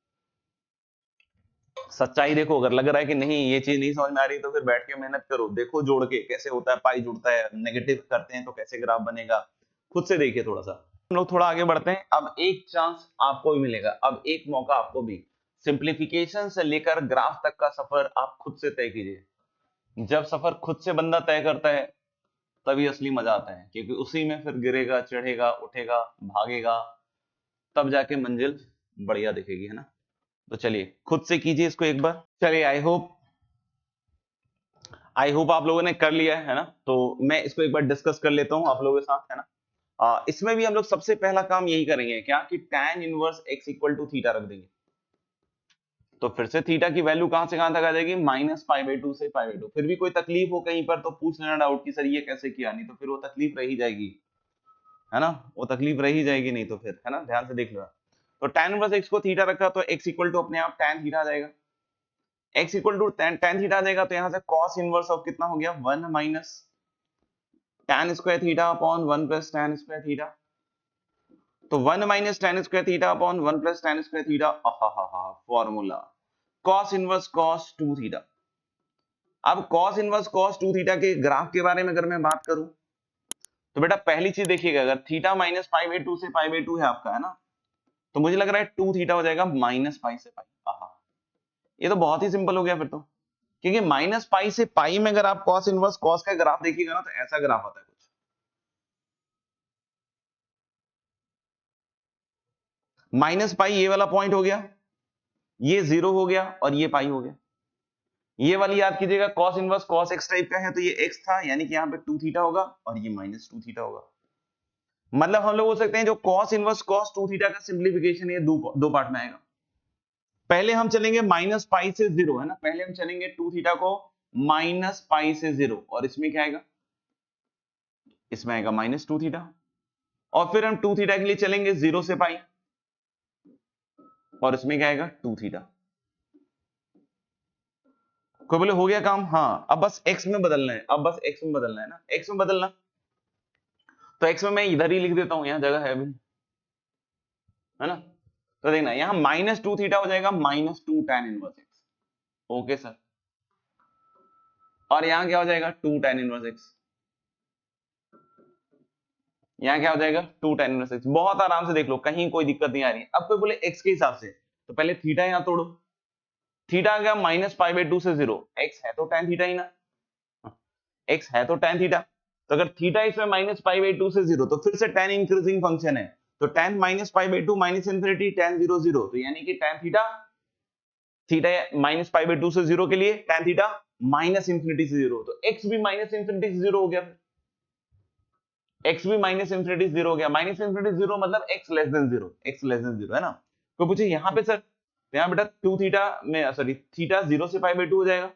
सच्चाई देखो। अगर लग रहा है कि नहीं ये चीज नहीं समझ में आ रही तो फिर बैठ के मेहनत करो, देखो जोड़ के कैसे होता है, पाई जुड़ता है, नेगेटिव करते हैं तो कैसे ग्राफ बनेगा, खुद से देखिए थोड़ा सा। हम लोग थोड़ा आगे बढ़ते हैं। अब एक चांस आपको भी मिलेगा, अब एक मौका आपको भी, सिंप्लीफिकेशन से लेकर ग्राफ तक का सफर आप खुद से तय कीजिए। जब सफर खुद से बंदा तय करता है तभी असली मजा आता है, क्योंकि उसी में फिर गिरेगा, चढ़ेगा, उठेगा, भागेगा, तब जाके मंजिल बढ़िया दिखेगी, है ना। तो चलिए खुद से कीजिए इसको एक बार। चलिए, आई होप आप लोगों ने कर लिया है ना। तो मैं इसको एक बार डिस्कस कर लेता हूं आप लोगों के साथ, है ना। इसमें भी हम लोग सबसे पहला काम यही करेंगे क्या, कि tan inverse x equal to theta रख देंगे। तो फिर से थीटा की वैल्यू कहां से कहां तक आ जाएगी, माइनस पाई बाई 2 से पाई बाई 2। फिर भी कोई तकलीफ हो कहीं पर तो पूछ लेना डाउट, कि सर ये कैसे किया, नहीं तो फिर वो तकलीफ रही जाएगी, है ना, वो तकलीफ रही जाएगी नहीं तो फिर, है ना, ध्यान से देख लो। तो tan इनवर्स x को थीटा रखा तो x इक्वल टू अपने आप tan थीटा आ जाएगा, x equal to tan theta आ जाएगा। तो यहां से cos इनवर्स ऑफ कितना हो गया, 1 minus tan square theta upon 1 plus tan square theta. तो 1 minus tan square theta upon 1 plus tan square theta, formula cos inverse cos 2 theta. अब cos इनवर्स cos 2 थीटा के ग्राफ के बारे में अगर मैं बात करूं तो बेटा पहली चीज देखिएगा, अगर थीटा माइनस पाई बाई 2 से पाई बाई 2 है आपका, है ना, तो मुझे लग रहा है 2 थीटा हो जाएगा माइनस पाई से पाई। ये तो बहुत ही सिंपल हो गया फिर तो, क्योंकि माइनस पाई से पाई में अगर आप cos इनवर्स cos का ग्राफ देखिएगा ना तो ऐसा ग्राफ आता है कुछ, माइनस पाई ये वाला पॉइंट हो गया, ये जीरो हो गया, और ये पाई हो गया। ये वाली याद कीजिएगा, cos inverse cos x type का है तो ये x था, यानी कि यहाँ पे 2 थीटा होगा और ये माइनस 2 थीटा होगा। मतलब हम लोग बोल सकते हैं जो cos इनवर्स cos 2 थीटा का सिंप्लीफिकेशन है दो पार्ट में आएगा। पहले हम चलेंगे माइनस पाई से 0, है ना, पहले हम चलेंगे 2 थीटा को माइनस पाई से 0, और इसमें क्या आएगा, इसमें आएगा माइनस 2 थीटा, और फिर हम 2 थीटा के लिए चलेंगे 0 से पाई, और इसमें क्या आएगा 2 थीटा। कोई बोले हो गया काम? हाँ, अब बस x में बदलना है, अब बस x में बदलना है ना, x में बदलना, तो x में मैं इधर ही लिख देता हूं, यहां जगह है अभी, है ना। तो देखना यहां माइनस 2 थीटा हो जाएगा minus 2 tan inverse x, okay sir, और यहां क्या हो जाएगा 2 tan इनवर्स x, यहां क्या हो जाएगा 2 tan इनवर्स x। बहुत आराम से देख लो, कहीं कोई दिक्कत नहीं आ रही है। अब कोई बोले x के हिसाब से, तो पहले थीटा यहां तोड़ो, थीटा आ गया माइनस पाई बाई 2 से 0, x है तो tan थीटा ही ना, x है तो tan थीटा, तो अगर थीटा इसमें माइनस पाई बाई 2 से 0, तो फिर से tan इंक्रीजिंग फंक्शन है, तो tan minus pi by 2 minus infinity tan 0 0, तो यानी कि tan theta, theta minus pi by 2 से 0 के लिए tan थीटा माइनस इंफिनिटी से 0, तो x भी माइनस इंफिनिटी से 0 हो गया, x भी माइनस इंफिनिटी से 0 हो गया, माइनस इंफिनिटी 0 मतलब x less than 0, x less than 0, है ना। तो पूछे यहां पे सर, यहां बेटा 2 थीटा में सॉरी थीटा 0 से पाई बाई 2 हो जाएगा,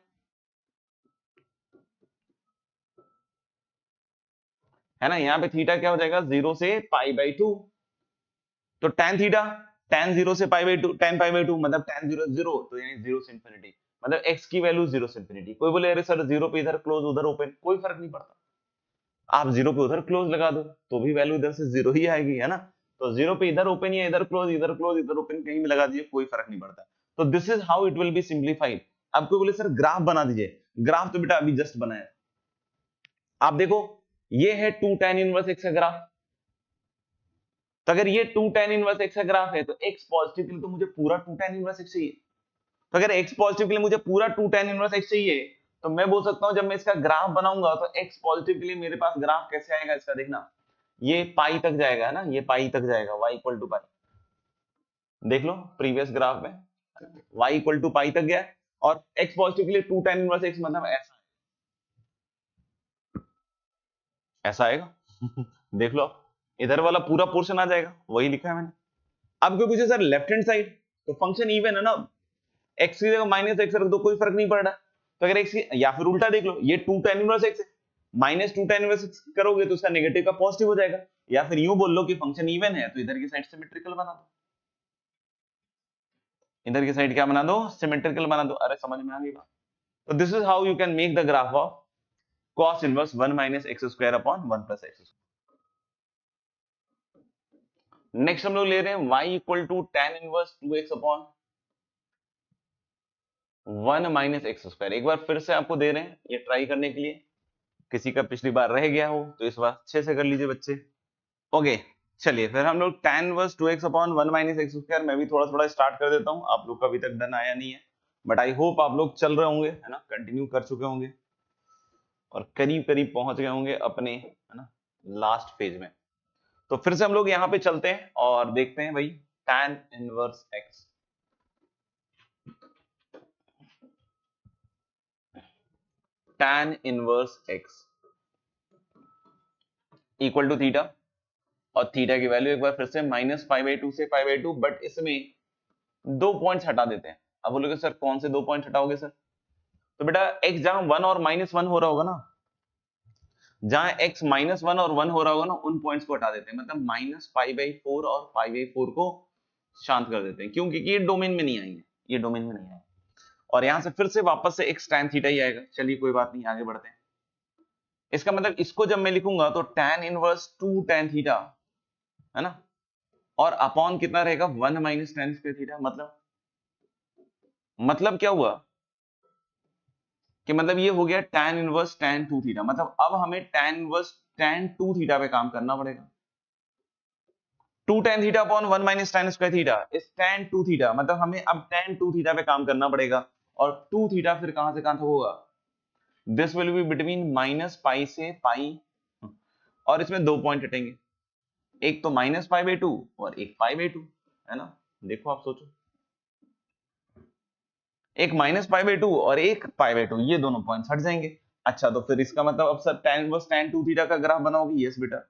है ना, यहाँ पे थीटा क्या हो जाएगा 0 से पाई बाई 2, तो tan थीटा tan 0 से pi by 2, tan pi by 2 मतलब tan 0 0, तो यानी 0 से इंफिनिटी, मतलब x की वैल्यू 0 से इंफिनिटी। कोई बोले अरे सर 0 पे इधर क्लोज उधर ओपन, कोई फर्क नहीं पड़ता, आप 0 पे उधर क्लोज लगा दो तो भी वैल्यू इधर से 0 ही आएगी, है ना। तो 0 पे इधर ओपन या इधर क्लोज इधर क्लोज इधर ओपन कहीं भी लगा दीजिए, कोई फर्क नहीं पड़ता। तो this is how it will be simplified. अब कोई बोले सर ग्राफ बना दीजिए, ग्राफ तो बेटा अभी जस्ट बनाया, आप देखो ये है 2 tan इनवर्स x का ग्राफ, तो अगर ये 2 tan इनवर्स x का ग्राफ है तो x पॉजिटिव के लिए तो मुझे पूरा 2 tan इनवर्स x चाहिए, तो अगर x पॉजिटिव के लिए मुझे पूरा 2 tan इनवर्स x चाहिए, तो मैं बोल सकता हूं जब मैं इसका ग्राफ बनाऊंगा तो x पॉजिटिव के लिए मेरे पास ग्राफ कैसे आएगा इसका, देखना ये पाई तक जाएगा, है ना, ये पाई तक जाएगा, y इक्वल टू पाई, देख लो प्रीवियस ग्राफ में y इक्वल टू पाई तक गया, और x पॉजिटिव के लिए 2 tan इनवर्स x मतलब ऐसा आएगा देख लो, इधर वाला पूरा पोर्शन आ जाएगा, वही लिखा है मैंने। अब कोई पूछे सर लेफ्ट हैंड साइड, तो फंक्शन इवन है ना, x की जगह माइनस एक्स रख दो, कोई फर्क नहीं पड़ रहा, तो अगर x या फिर उल्टा देख लो, ये 2 tan इनवर्स x है, माइनस 2 tan इनवर्स x करोगे तो उसका नेगेटिव का पॉजिटिव हो जाएगा, या फिर यूं बोल लो कि फंक्शन इवन है तो इधर की साइड सिमेट्रिकल बना दो, इधर की साइड क्या बना दो, सिमेट्रिकल बना दो। अरे समझ में आ गई बात। तो this is how you can make the graph of cos inverse 1 minus x square upon 1 plus x. Next हम लोग ले रहे हैं y equal to tan inverse 2x upon 1 minus x square. एक बार फिर से आपको दे रहे हैं ये ट्राई करने के लिए, किसी का पिछली बार रह गया हो तो इस बार अच्छे से कर लीजिए बच्चे। ओके चलिए फिर हम लोग tan inverse 2x upon 1 minus x square, मैं भी थोड़ा थोड़ा स्टार्ट कर देता हूं, आप लोग का अभी तक डन आया नहीं है, बट आई होप आप लोग चल रहे होंगे, है ना, कंटिन्यू कर चुके होंगे और करीब करीब पहुंच गए होंगे अपने, है ना, लास्ट पेज में। तो फिर से हम लोग यहाँ पे चलते हैं और देखते हैं भाई tan inverse x, tan inverse x equal to theta, और थीटा की वैल्यू एक बार फिर से माइनस पाई बाई 2 से पाई बाई 2, बट इसमें 2 पॉइंट्स हटा देते हैं। अब बोलोगे सर कौन से 2 पॉइंट्स हटाओगे सर, तो बेटा x जहां 1 और माइनस 1 हो रहा होगा ना, जहां x माइनस 1 और 1 हो रहा होगा ना, उन पॉइंट्स को हटा देते हैं, मतलब माइनस पाई बाई 4 और पाई बाई 4 को शांत कर देते हैं, क्यों, क्योंकि ये डोमेन में नहीं आएंगे, ये डोमेन में नहीं आएंगे, और यहां से फिर से वापस से x tan थीटा ही आएगा। चलिए कोई बात नहीं, आगे बढ़ते हैं। इसका मतलब इसको जब मैं लिखूंगा तो tan इनवर्स 2 tan थीटा, है ना, और अपॉन कितना रहेगा 1 माइनस tan स्क्वायर थीटा, मतलब क्या हुआ कि मतलब ये हो गया tan इनवर्स tan 2 थीटा, मतलब अब हमें tan इनवर्स tan 2 थीटा पे काम करना पड़ेगा। 2 tan theta upon 1 minus tan square theta is tan 2 theta, मतलब हमें अब tan 2 थीटा पे काम करना पड़ेगा, और 2 थीटा फिर कहां से कहां तक होगा, this will be between minus pi से पाई, और इसमें 2 पॉइंट हटेंगे, एक तो माइनस पाई बाई 2 और एक पाई बाई 2, है ना, देखो आप सोचो, एक माइनस पाई बाई टू और एक पाई बाई टू, ये दोनों पॉइंट्स हट जाएंगे। अच्छा तो फिर इसका मतलब अब sir tan inverse tan 2 theta का ग्राफ बनाओगे? यस बेटा।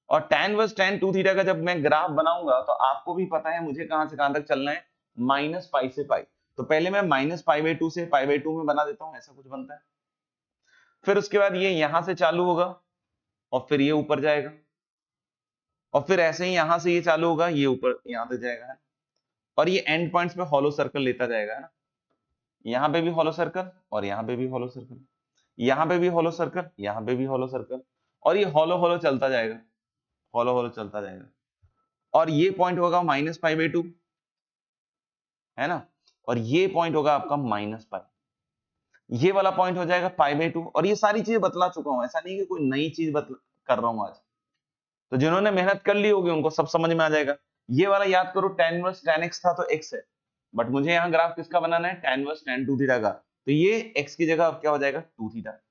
और tan इनवर्स tan 2 थीटा का जब मैं ग्राफ बनाऊंगा तो आपको भी पता है मुझे कहां से कहां तक चलना है, माइनस पाई से पाई। तो पहले मैं माइनस पाई बाई टू से पाई बाई टू में बना देता हूं, ऐसा कुछ बनता है। फिर उसके बाद ये यहां से चालू होगा और फिर ये ऊपर जाएगा, और फिर ऐसे ही यहां से ये चालू होगा, ये ऊपर यहां तक जाएगा है, और ये एंड पॉइंट्स पे हॉलो सर्कल लेता जाएगा है ना। यहाँ पे भी हॉलो सर्कल और यहाँ पे भी हॉलो सर्कल, यहाँ पे भी हॉलो सर्कल, यहाँ पे भी हॉलो सर्कल, और ये हॉलो हॉलो चलता जाएगा, हॉलो हॉलो चलता जाएगा। और ये पॉइंट होगा माइनस पाई बाई टू, है ना, और ये पॉइंट होगा आपका माइनस पाई, ये वाला पॉइंट हो जाएगा पाई बाई टू। और ये सारी चीजें बतला चुका हूं, ऐसा नहीं कि कोई नई चीज कर रहा हूं आज। तो जिन्होंने मेहनत कर ली होगी उनको सब समझ में आ जाएगा। ये वाला याद करो, tan इनवर्स tan x था तो x है, बट मुझे यहाँ ग्राफ किसका बनाना है, tan इनवर्स tan 2 थीटा का। तो ये x की जगह अब क्या हो जाएगा, 2 थीटा।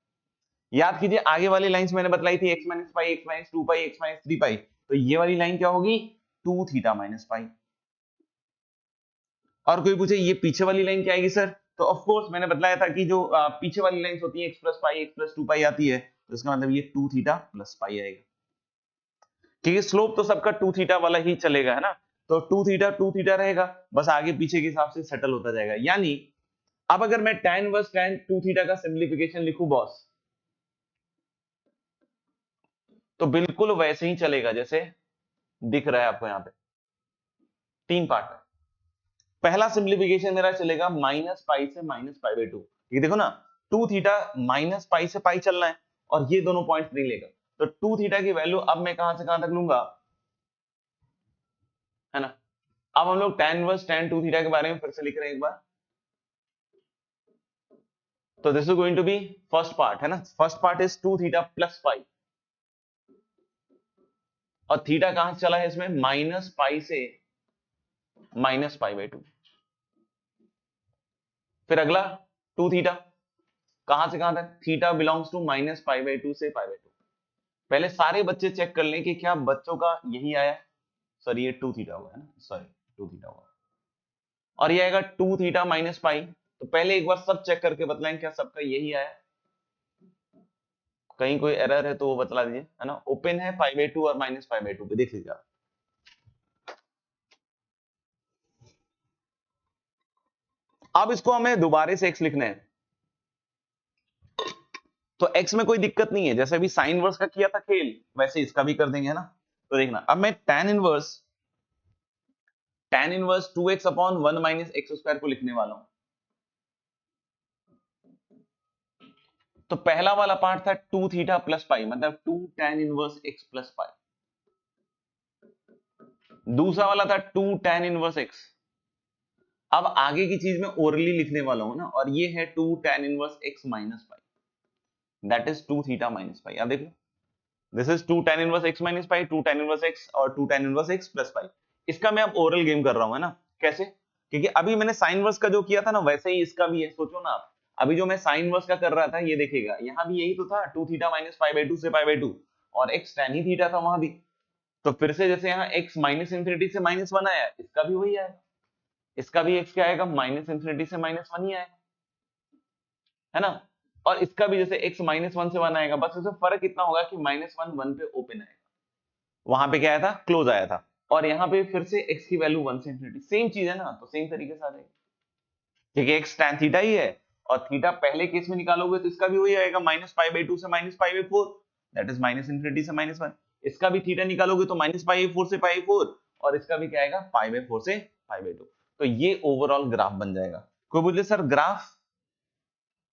याद कीजिए आगे वाली लाइंस मैंने बतलाई थी, x minus pi, x minus 2 पाई, x माइनस 3 पाई, तो ये वाली लाइन क्या होगी, 2 थीटा माइनस पाई। और कोई पूछे ये पीछे वाली लाइन क्या आएगी सर, तो ऑफ कोर्स मैंने बताया था कि जो पीछे वाली लाइंस होती है x plus pi, x plus 2 पाई आती है, तो इसका मतलब ये 2 थीटा प्लस पाई आएगा, क्योंकि स्लोप तो सबका 2 थीटा वाला ही चलेगा है ना। तो 2 थीटा रहेगा, बस आगे पीछे के हिसाब से सेटल होता जाएगा। यानी अब अगर मैं tan इनवर्स tan 2 थीटा का सिंपलीफिकेशन लिखूं बॉस, तो बिल्कुल वैसे ही चलेगा जैसे दिख रहा है आपको यहाँ पे, 3 पार्ट है। पहला सिंपलीफिकेशन मेरा चलेगा माइनस पाई से माइनस पाई बाई टू, ये देखो ना 2 थीटा माइनस पाई से पाई चलना है, और ये दोनों पॉइंट नहीं लेगा, तो 2 थीटा की वैल्यू अब मैं कहां से कहां तक लूंगा, है ना। अब हम लोग tan इनवर्स tan 2 थीटा के बारे में फिर से लिख रहे हैं एक बार। तो this is going to be first part, है ना, first part is 2 theta plus pi, और थीटा कहां से चला है इसमें, माइनस पाई से माइनस पाई बाई टू। फिर अगला 2 थीटा, कहां से कहां तक, theta belongs to minus pi by two से पाई बाई टू। पहले सारे बच्चे चेक कर लें कि क्या बच्चों का यही आया, सर ये 2 थीटा हुआ है ना, सॉरी 2 थीटा हुआ, और ये आएगा 2 थीटा माइनस पाई। तो पहले एक बार सब चेक करके बतलाएं क्या सबका यही आया, कहीं कोई एरर है तो वो बतला दीजिए, है ना। ओपन है पाई बाई टू और माइनस पाई बाई टू पे, देख लीजिए आप। अब इसको हमें दोबारा से x लिखना है, तो x में कोई दिक्कत नहीं है, जैसे अभी साइन इनवर्स का किया था खेल वैसे इसका भी कर देंगे, है ना। तो देखना अब मैं tan inverse 2x upon 1 minus x square को लिखने वाला हूं। तो पहला वाला पार्ट था 2 थीटा प्लस पाई, मतलब 2 tan inverse x plus pi. दूसरा वाला था 2 tan इनवर्स x। अब आगे की चीज मैं ओरली लिखने वाला हूं ना, और ये है 2 tan inverse x minus pi, that is 2 theta minus pi. अब देखो this is 2 tan inverse x minus pi, 2 tan inverse x और 2 tan inverse x plus pi. इसका मैं अब ओरल गेम कर रहा हूं, है ना। कैसे, क्योंकि अभी मैंने साइन इनवर्स का जो किया था ना वैसे ही इसका भी है। सोचो ना आप, अभी जो मैं साइन इनवर्स का कर रहा था ये देखिएगा, यहाँ भी यही तो था 2 theta minus pi by two से पाई बाई टू, और x tan ही थीटा था वहां भी। तो फिर से जैसे यहाँ x माइनस इंफिनिटी से माइनस वन आया, इसका भी वही आएगा, इसका भी x क्या आएगा, माइनस इंफिनिटी से माइनस वन ही आएगा, है ना। और इसका भी जैसे x माइनस वन से वन आएगा, बस इसमें फर्क इतना होगा कि माइनस वन वन पे ओपन आएगा, वहां पे क्या आया था, क्लोज आया था। और यहाँ पे फिर से x की वैल्यू 1 से इंफिनिटी, सेम चीज है ना, तो सेम तरीके से आ जाएगी, क्योंकि x tan थीटा ही है, और थीटा पहले केस में निकालोगे तो इसका भी वही आएगा, माइनस पाई बाई टू से minus pi by four, that is minus infinity से माइनस वन। इसका भी थीटा निकालोगे तो माइनस पाई बाई फोर से पाई फोर, और इसका भी क्या आएगा, पाई बाई फोर से पाई बाई टू। तो ये ओवरऑल ग्राफ बन जाएगा। कोई बोले sir graph,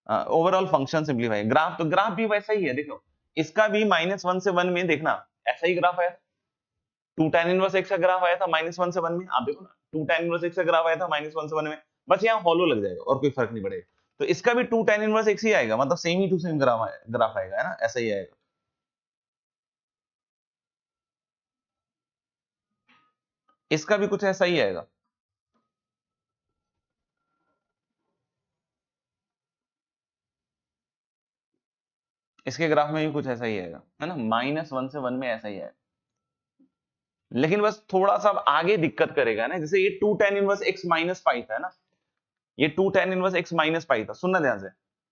overall function simplify graph, तो ग्राफ भी वैसा ही है। देखो इसका भी माइनस वन से वन में देखना ऐसा ही ग्राफ आया, 2 tan इनवर्स x का ग्राफ आया था माइनस वन से वन में, आप देखो ना 2 tan इनवर्स x का ग्राफ आया था माइनस वन से वन में, बस यहाँ हॉलो लग जाएगा और कोई फर्क नहीं पड़ेगा। तो इसका भी 2 tan इनवर्स x ही आएगा, मतलब सेम ही टू सेम ग्राफ आएगा, है ना, ऐसा ही आएगा। इसका भी कुछ ऐसा ही आएगा, इसके ग्राफ में भी कुछ ऐसा ही आएगा, है ना, माइनस वन से वन में ऐसा ही आएगा। लेकिन बस थोड़ा सा आगे दिक्कत करेगा ना, जैसे ये 2 tan inverse x minus pi था ना, ये 2 tan inverse x minus pi था, सुनना ध्यान से,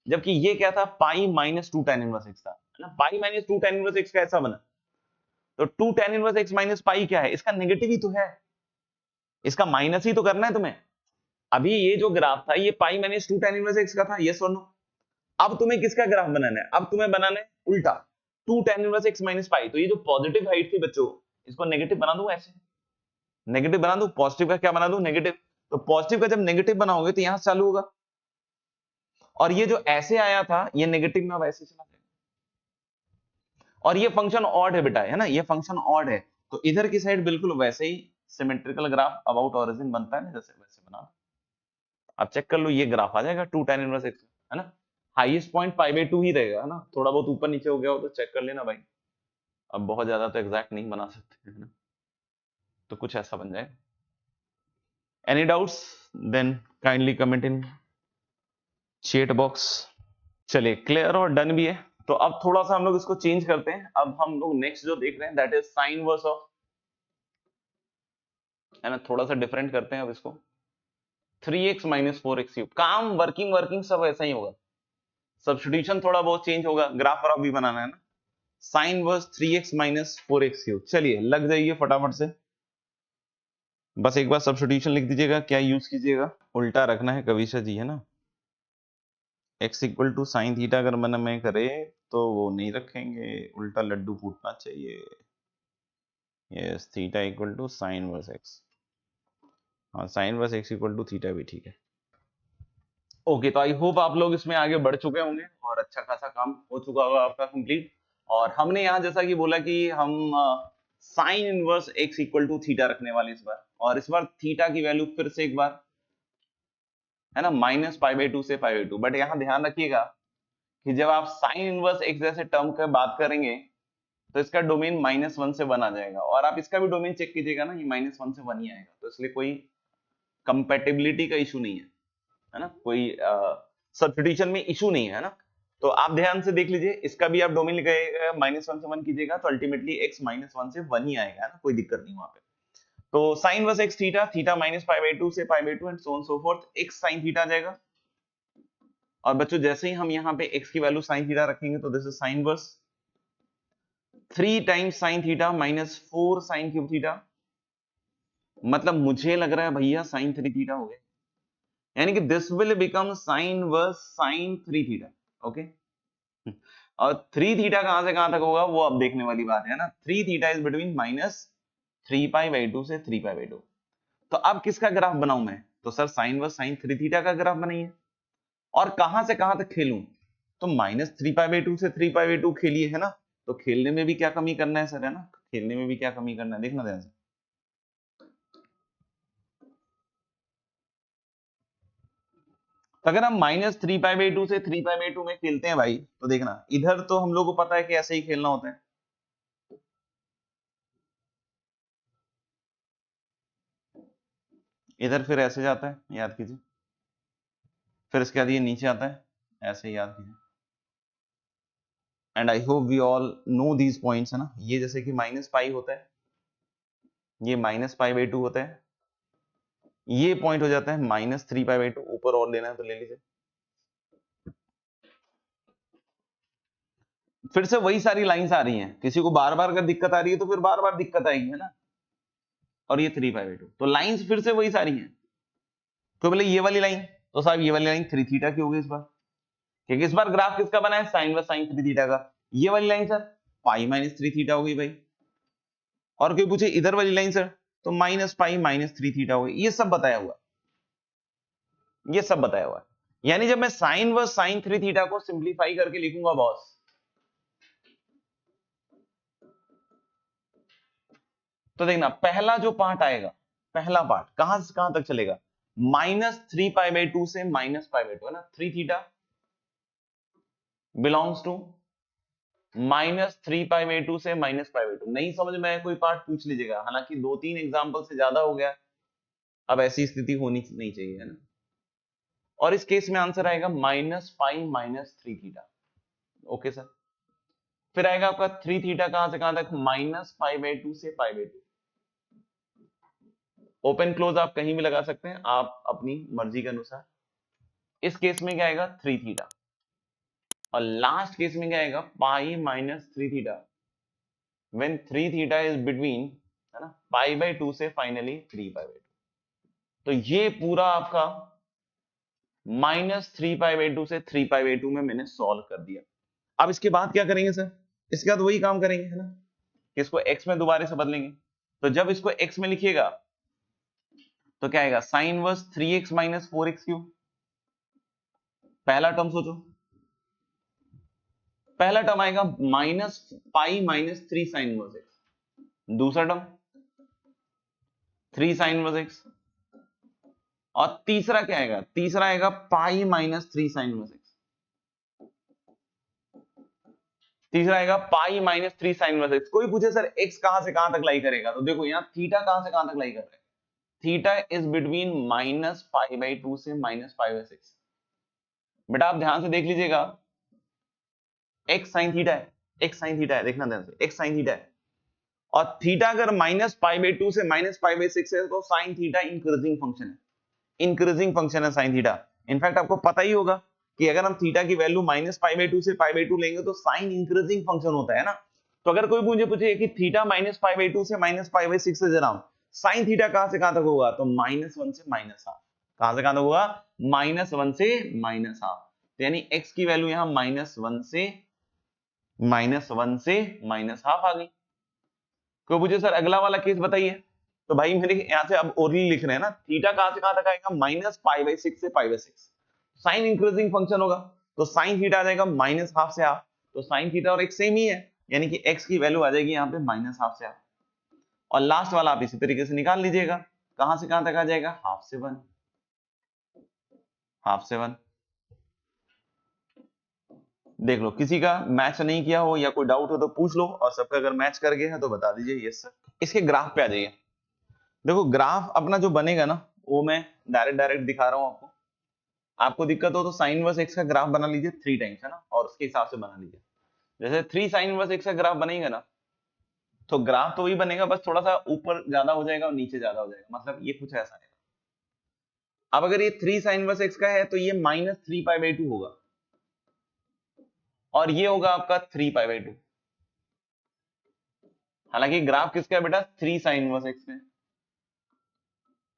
जबकि ये क्या था, पाई माइनस 2 tan इनवर्स x था, है ना। पाई माइनस 2 tan इनवर्स x कैसा बना, तो 2 tan inverse x minus pi क्या है, इसका नेगेटिव ही तो है, इसका माइनस ही तो करना है तुम्हें। अभी ये जो ग्राफ था ये पाई माइनस 2 tan इनवर्स x का था, यस और नो। अब तुम्हें किसका ग्राफ बनाना है, अब तुम्हें बनाना है उल्टा 2 tan inverse x minus pi. तो ये जो पॉजिटिव हाइट थी बच्चों, इसको नेगेटिव बना दूं, ऐसे नेगेटिव बना दूं, पॉजिटिव का क्या बना दूं, नेगेटिव। तो पॉजिटिव का जब नेगेटिव बनाओगे तो यहां से चालू होगा, और ये जो ऐसे आया था ये नेगेटिव में अब ऐसे चला जाएगा, और ये फंक्शन ऑड है बेटा, है ना, ये फंक्शन ऑड है, तो इधर की साइड बिल्कुल वैसे ही सिमेट्रिकल ग्राफ अबाउट ओरिजिन बनता है ना, जैसे वैसे बना। अब चेक कर लो, ये ग्राफ आ जाएगा 2 tan इनवर्स x, है ना। हाईएस्ट पॉइंट π/2 ही रहेगा, है ना, थोड़ा बहुत ऊपर नीचे हो गया हो तो चेक कर लेना भाई, अब बहुत ज्यादा तो एग्जैक्ट नहीं बना सकते, है ना, तो कुछ ऐसा बन जाएगा। Any doubts, then kindly comment in chat box. चलिए, क्लियर और डन भी है, तो अब थोड़ा सा हम लोग इसको चेंज करते हैं। अब हम लोग नेक्स्ट जो देख रहे हैं that is sine inverse of, है ना, थोड़ा सा डिफरेंट करते हैं अब इसको, 3x माइनस 4x क्यूब। काम वर्किंग सब ऐसा ही होगा, सब्स्टिट्यूशन थोड़ा बहुत चेंज होगा, ग्राफ और भी बनाना है ना। Sine inverse 3x minus 4x cube, चलिए लग जाइए फटाफट से, बस एक बार सब्स्टिट्यूशन लिख दीजिएगा, क्या यूज कीजिएगा, उल्टा रखना है कविशा जी, है ना। x equal to sine theta अगर मन में करे तो वो नहीं रखेंगे, उल्टा लड्डू फूटना चाहिए। Yes, theta equal to sine inverse x, हाँ sine inverse x equal to theta भी ठीक है। ओके, तो आई होप आप लोग इसमें आगे बढ़ चुके होंगे और अच्छा खासा काम हो चुका होगा आपका कंप्लीट। और हमने यहाँ जैसा कि बोला कि हम sine inverse x equal to theta रखने वाले इस बार, और इस बार थीटा की वैल्यू फिर से एक बार, है ना, माइनस π/2 से π/2। बट यहाँ ध्यान रखिएगा कि जब आप साइन इनवर्स x जैसे टर्म की बात करेंगे तो इसका डोमेन -1 से 1 आ जाएगा, और आप इसका भी डोमेन चेक कीजिएगा ना, ये -1 से 1 ही आएगा, तो इसलिए कोई कंपैटिबिलिटी का इशू नहीं है ना, कोई सब्स्टिट्यूशन में इशू नहीं है ना। तो आप ध्यान से देख लीजिए, इसका भी आप डोमेन लिखिएगा, -1 से 1 कीजिएगा तो अल्टीमेटली x -1 से 1 ही आएगा, है ना, कोई दिक्कत नहीं वहां पे। तो sine inverse x theta, theta minus π/2 से π/2 and so on so forth, x sin theta आ जाएगा। और बच्चों जैसे ही हम यहाँ पे x की वैल्यू sin थीटा रखेंगे तो this is sine inverse 3 times sin theta minus 4 sin cube theta, मतलब मुझे लग रहा है भैया sin 3 थीटा हो गया, यानी कि this will become sine inverse sin 3 theta. Okay, और 3 थीटा कहां से कहां तक होगा वो अब देखने वाली बात है ना। 3 थीटा इज बिटवीन -3π/2 से 3π/2। तो अब किसका ग्राफ बनाऊं मैं, तो sir sine inverse sin 3 theta का ग्राफ बनाइए, और कहां से कहां तक खेलूं, तो -3π/2 से 3π/2 खेलिए, है ना। तो खेलने में भी क्या कमी करना है सर, है ना, खेलने में भी क्या कमी करना है, देखना ध्यान से। अगर हम -3π/2 से 3π/2 में खेलते हैं भाई, तो देखना इधर तो हम लोग को पता है कि ऐसे ही खेलना होता है, इधर फिर ऐसे जाता है, याद कीजिए, फिर इसके बाद ये नीचे आता है, ऐसे ही याद कीजिए। And I hope we all know these points, है ना। ये जैसे कि -π होता है, ये -π/2 होता है, ये पॉइंट हो जाता है -3π/2, ऊपर और लेना है तो ले लीजिए। फिर से वही सारी लाइंस आ रही हैं, किसी को बार बार अगर दिक्कत आ रही है तो फिर बार बार दिक्कत आएगी, है ना। और ये 3π/2, तो लाइंस फिर से वही सारी हैं। तो बोले ये वाली लाइन, तो साहब ये वाली लाइन 3 थीटा की होगी इस बार, क्योंकि इस बार ग्राफ किसका बना है, साइन व साइन 3 थीटा का। ये वाली लाइन सर π-3 थीटा हो गई भाई, और कोई पूछे इधर वाली लाइन सर, तो -π-3 थीटा हो गई। ये सब बताया हुआ, ये सब बताया हुआ। यानी जब मैं साइन व साइन 3 थीटा को सिंप्लीफाई करके लिखूंगा बॉस, तो देखना पहला जो पार्ट आएगा, पहला पार्ट कहां से कहां तक चलेगा, -3π/2 से -π/2, है ना। 3 थीटा बिलोंग्स टू -3π/2 से -π/2। नहीं समझ में कोई पार्ट पूछ लीजिएगा, हालांकि 2-3 एग्जांपल से ज्यादा हो गया, अब ऐसी स्थिति होनी नहीं चाहिए, है ना। और इस केस में आंसर आएगा -π-3 थीटा। ओके सर, फिर आएगा आपका 3 थीटा कहां से कहां तक, -π/2 से π/2। ओपन क्लोज आप कहीं भी लगा सकते हैं, आप अपनी मर्जी के अनुसार। इस केस में क्या आएगा 3 थीटा, और लास्ट केस में क्या आएगा pi minus 3 theta, when 3 theta is between, है ना, पाई बाई 2 से फाइनली 3 पाई बाई 2। तो ये पूरा आपका माइनस 3 पाई बाई 2 से 3 पाई बाई 2 में मैंने सॉल्व कर दिया। अब इसके बाद क्या करेंगे सर, इसके बाद वही काम करेंगे, है ना, कि इसको x में दोबारा से बदलेंगे। तो जब इसको x में लिखिएगा तो क्या आएगा sine inverse 3x minus 4x cube. पहला टर्म सोचो, पहला टर्म आएगा minus pi minus 3 sign inverse x, दूसरा टर्म 3 साइन इनवर्स x, और तीसरा क्या आएगा, तीसरा आएगा pi minus 3 sign inverse x, तीसरा आएगा pi minus 3 sign inverse x। कोई पूछे सर x कहां से कहां तक लाई करेगा, तो देखो यहां थीटा कहां से कहां तक लाई कर रहा है, theta is between minus pi by 2 से माइनस पाई बाई 6। बेटा आप ध्यान से देख लीजिएगा, x साइन थीटा है, x साइन थीटा है, देखना ध्यान से, x साइन थीटा है, और थीटा अगर माइनस पाई बाई 2 से माइनस पाई बाई 6 है तो साइन थीटा इंक्रीजिंग फंक्शन है, इंक्रीजिंग फंक्शन है साइन थीटा। इनफैक्ट आपको पता ही होगा कि अगर हम थीटा की वैल्यू माइनस पाई बाई 2 से पाई बाई 2 लेंगे तो साइन इंक्रीजिंग फंक्शन होता है ना। तो अगर कोई मुझे पूछे कि थीटा माइनस पाई बाई 2 से माइनस पाई बाई 6 से जरा साइन थीटा कहां से कहां तक होगा, तो माइनस 1 से माइनस हाफ। कहां से कहां तक होगा, माइनस 1 से माइनस हाफ। तो यानी x की वैल्यू यहां माइनस 1 से माइनस हाफ आ गई। कोई पूछे सर अगला वाला केस बताइए, तो भाई मेरे यहां से अब ओरली लिख रहे हैं ना, थीटा कहां से कहां तक आएगा, माइनस पाई बाई 6 से pi by 6, sine increasing function होगा, तो साइन थीटा आ जाएगा माइनस हाफ से हाफ, तो साइन थीटा और x सेम ही है, यानी कि x की वैल्यू आ जाएगी यहां पे माइनस हाफ से हाफ। और लास्ट वाला आप इसी तरीके से निकाल लीजिएगा, कहां से कहां तक आ जाएगा, हाफ से 1, हाफ से 1। देख लो किसी का मैच नहीं किया हो या कोई डाउट हो तो पूछ लो, और सबका अगर मैच कर गया है तो बता दीजिए यस सर। इसके ग्राफ पे आ जाइए। देखो ग्राफ अपना जो बनेगा ना वो मैं डायरेक्ट दिखा रहा हूं आपको। आपको दिक्कत हो तो साइन इनवर्स x का ग्राफ बना लीजिए 3 टाइम्स, है ना, और उसके हिसाब से बना लीजिए। जैसे 3 साइन इनवर्स x का ग्राफ बनेगा ना, तो ग्राफ तो वही बनेगा, बस थोड़ा सा ऊपर ज्यादा हो जाएगा और नीचे ज्यादा हो जाएगा, मतलब ये कुछ ऐसा है। अब अगर ये 3 साइन इनवर्स x का है तो ये माइनस 3 पाई बाई 2 होगा, और ये होगा आपका 3 पाई बाई 2। हालांकि ग्राफ किसका है बेटा, 3 साइन इनवर्स x में,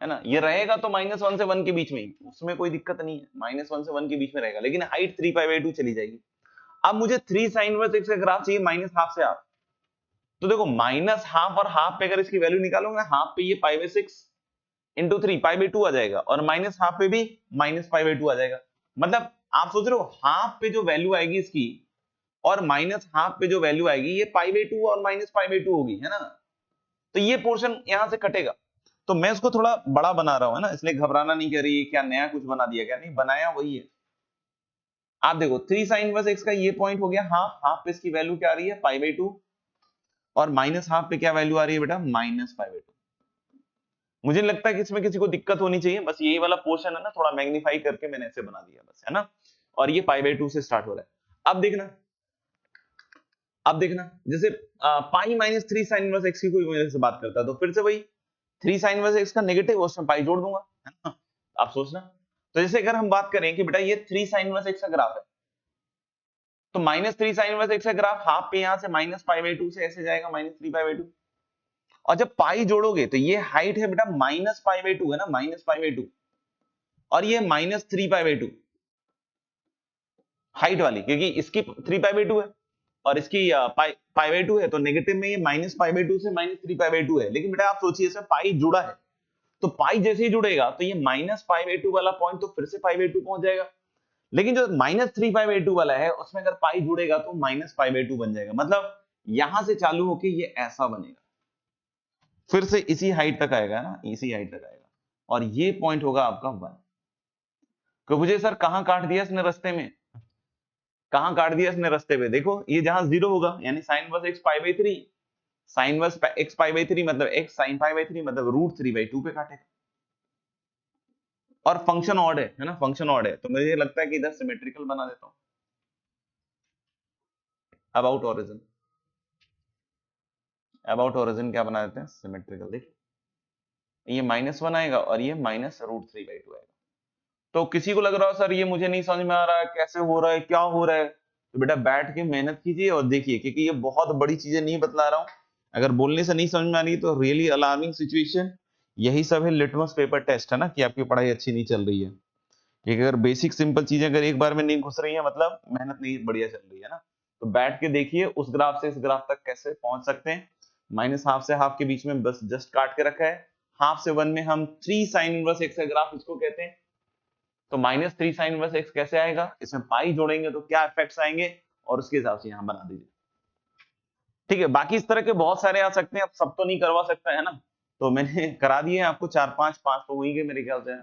है ना। ये रहेगा तो माइनस 1 से 1 के बीच में ही, उसमें कोई दिक्कत नहीं है, माइनस 1 से 1 के बीच में रहेगा, लेकिन हाइट 3 पाई बाई 2 चली जाएगी। अब मुझे 3 साइन इनवर्स x का ग्राफ चाहिए माइनस हाफ से हाफ। तो देखो माइनस हाफ और हाफ पे अगर इसकी वैल्यू निकालोगे, हाफ पे ये पाई बाई 6 इंटू 3 पाई बाई 2 आ जाएगा, और माइनस हाफ पे भी माइनस पाई बाई 2 आ जाएगा। मतलब आप सोच रहे हो हाफ पे जो वैल्यू आएगी इसकी और माइनस हाफ पे जो वैल्यू आएगी, ये पाई बाई 2 और माइनस पाई बाई 2 होगी, है ना। तो ये पोर्शन यहां से कटेगा। तो मैं इसको थोड़ा बड़ा बना रहा हूं, है ना, इसलिए घबराना नहीं कर रही है क्या नया कुछ बना दिया, क्या नहीं बनाया वही है। आप देखो 3 साइन इनवर्स x का ये पॉइंट हो गया हाफ, हाफ पे इसकी वैल्यू क्या आ रही है पाई बाई 2, और माइनस हाफ पे क्या वैल्यू आ रही है बेटा, माइनस पाई बाई 2। मुझे लगता है कि इसमें किसी को दिक्कत होनी चाहिए, बस यही वाला पोर्शन है ना थोड़ा मैग्नीफाई करके मैंने ऐसे बना दिया बस, है ना। और ये पाई बाई 2 से स्टार्ट हो रहा है। अब देखना, अब देखना जैसे pi minus 3 sign inverse x की कोई मेरे से बात करता है तो फिर से वही 3 साइन इनवर्स x का नेगेटिव उसमें पाई जोड़ दूंगा, है ना। आप सोचना, तो जैसे अगर हम बात करें कि बेटा ये 3 साइन इनवर्स x का ग्राफ है, तो माइनस 3 साइन इनवर्स x का ग्राफ हाफ पे यहां से माइनस पाई बाई 2 से ऐसे जाएगा माइनस 3 पाई बाई 2, और जब पाई जोड़ोगे तो ये हाइट है बेटा माइनस पाई बाई 2, है ना, माइनस पाई बाई 2, और ये माइनस 3 पाई बाई 2 हाइट वाली, क्योंकि इसकी 3 पाई बाई 2 है और इसकी पाई बाई 2 है, तो नेगेटिव में ये माइनस पाई बाई 2 से माइनस 3 पाई बाई 2 है। लेकिन बेटा आप सोचिए इसमें पाई जुड़ा है, तो पाई जैसे ही जुड़ेगा तो ये माइनस पाई बाई 2 वाला पॉइंट तो फिर से पाई बाई 2 पहुंच जाएगा, लेकिन जो माइनस 3 पाई बाई 2 वाला है उसमें अगर पाई जुड़ेगा तो माइनस पाई बाई 2 बन जाएगा। मतलब यहां से चालू होके ये ऐसा बनेगा, फिर से इसी हाइट तक आएगा ना, इसी हाइट तक आएगा, और ये पॉइंट होगा आपका 1। तो मुझे सर कहां काट दिया इसने रास्ते में, कहां काट दिया इसने रास्ते पे, देखो ये जहां 0 होगा यानी sign inverse x pi by 3, sign inverse x pi by 3 मतलब x sin पाई बाई 3 मतलब रूट 3 बाई 2 पे काटेगा। और फंक्शन ऑड है ना, फंक्शन ऑड है, तो मुझे लगता है कि इधर सिमेट्रिकल बना देता हूं। अबाउट ओरिजिन, अबाउट ओरिजिन क्या बना देते हैं, सिमेट्रिकल। देखिए ये -1 आएगा और ये माइनस रूट 3 बाई 2 आएगा, तो किसी को लग रहा हो सर ये मुझे नहीं समझ में आ रहा है, कैसे हो रहा है, क्या हो रहा है, तो बेटा बैठ के मेहनत कीजिए और देखिए, क्योंकि ये बहुत बड़ी चीजें नहीं बतला रहा हूं। अगर बोलने से नहीं समझ में आ रही तो रियली अलार्मिंग सिचुएशन। यही सब है लिटमस पेपर टेस्ट, है ना, कि आपकी पढ़ाई अच्छी नहीं चल रही है। क्योंकि अगर बेसिक सिंपल चीजें अगर एक बार में नहीं घुस रही है, मतलब मेहनत नहीं बढ़िया चल रही है ना। तो बैठ के देखिए उस ग्राफ से इस ग्राफ तक कैसे पहुंच सकते हैं। माइनस हाफ से हाफ के बीच में बस जस्ट काट के रखा है। हाफ से वन में हम 3 साइन इनवर्स एक्स का ग्राफ इसको कहते हैं। तो -3 साइन इनवर्स एक्स कैसे आएगा, इसमें पाई जोड़ेंगे तो क्या इफेक्ट्स आएंगे, और उसके हिसाब से यहां बना दीजिए। ठीक है, बाकी इस तरह के बहुत सारे आ सकते हैं, अब सब तो नहीं करवा सकता है ना। तो मैंने करा दिए आपको 4 5, 5 तो हुई गए मेरे ख्याल से,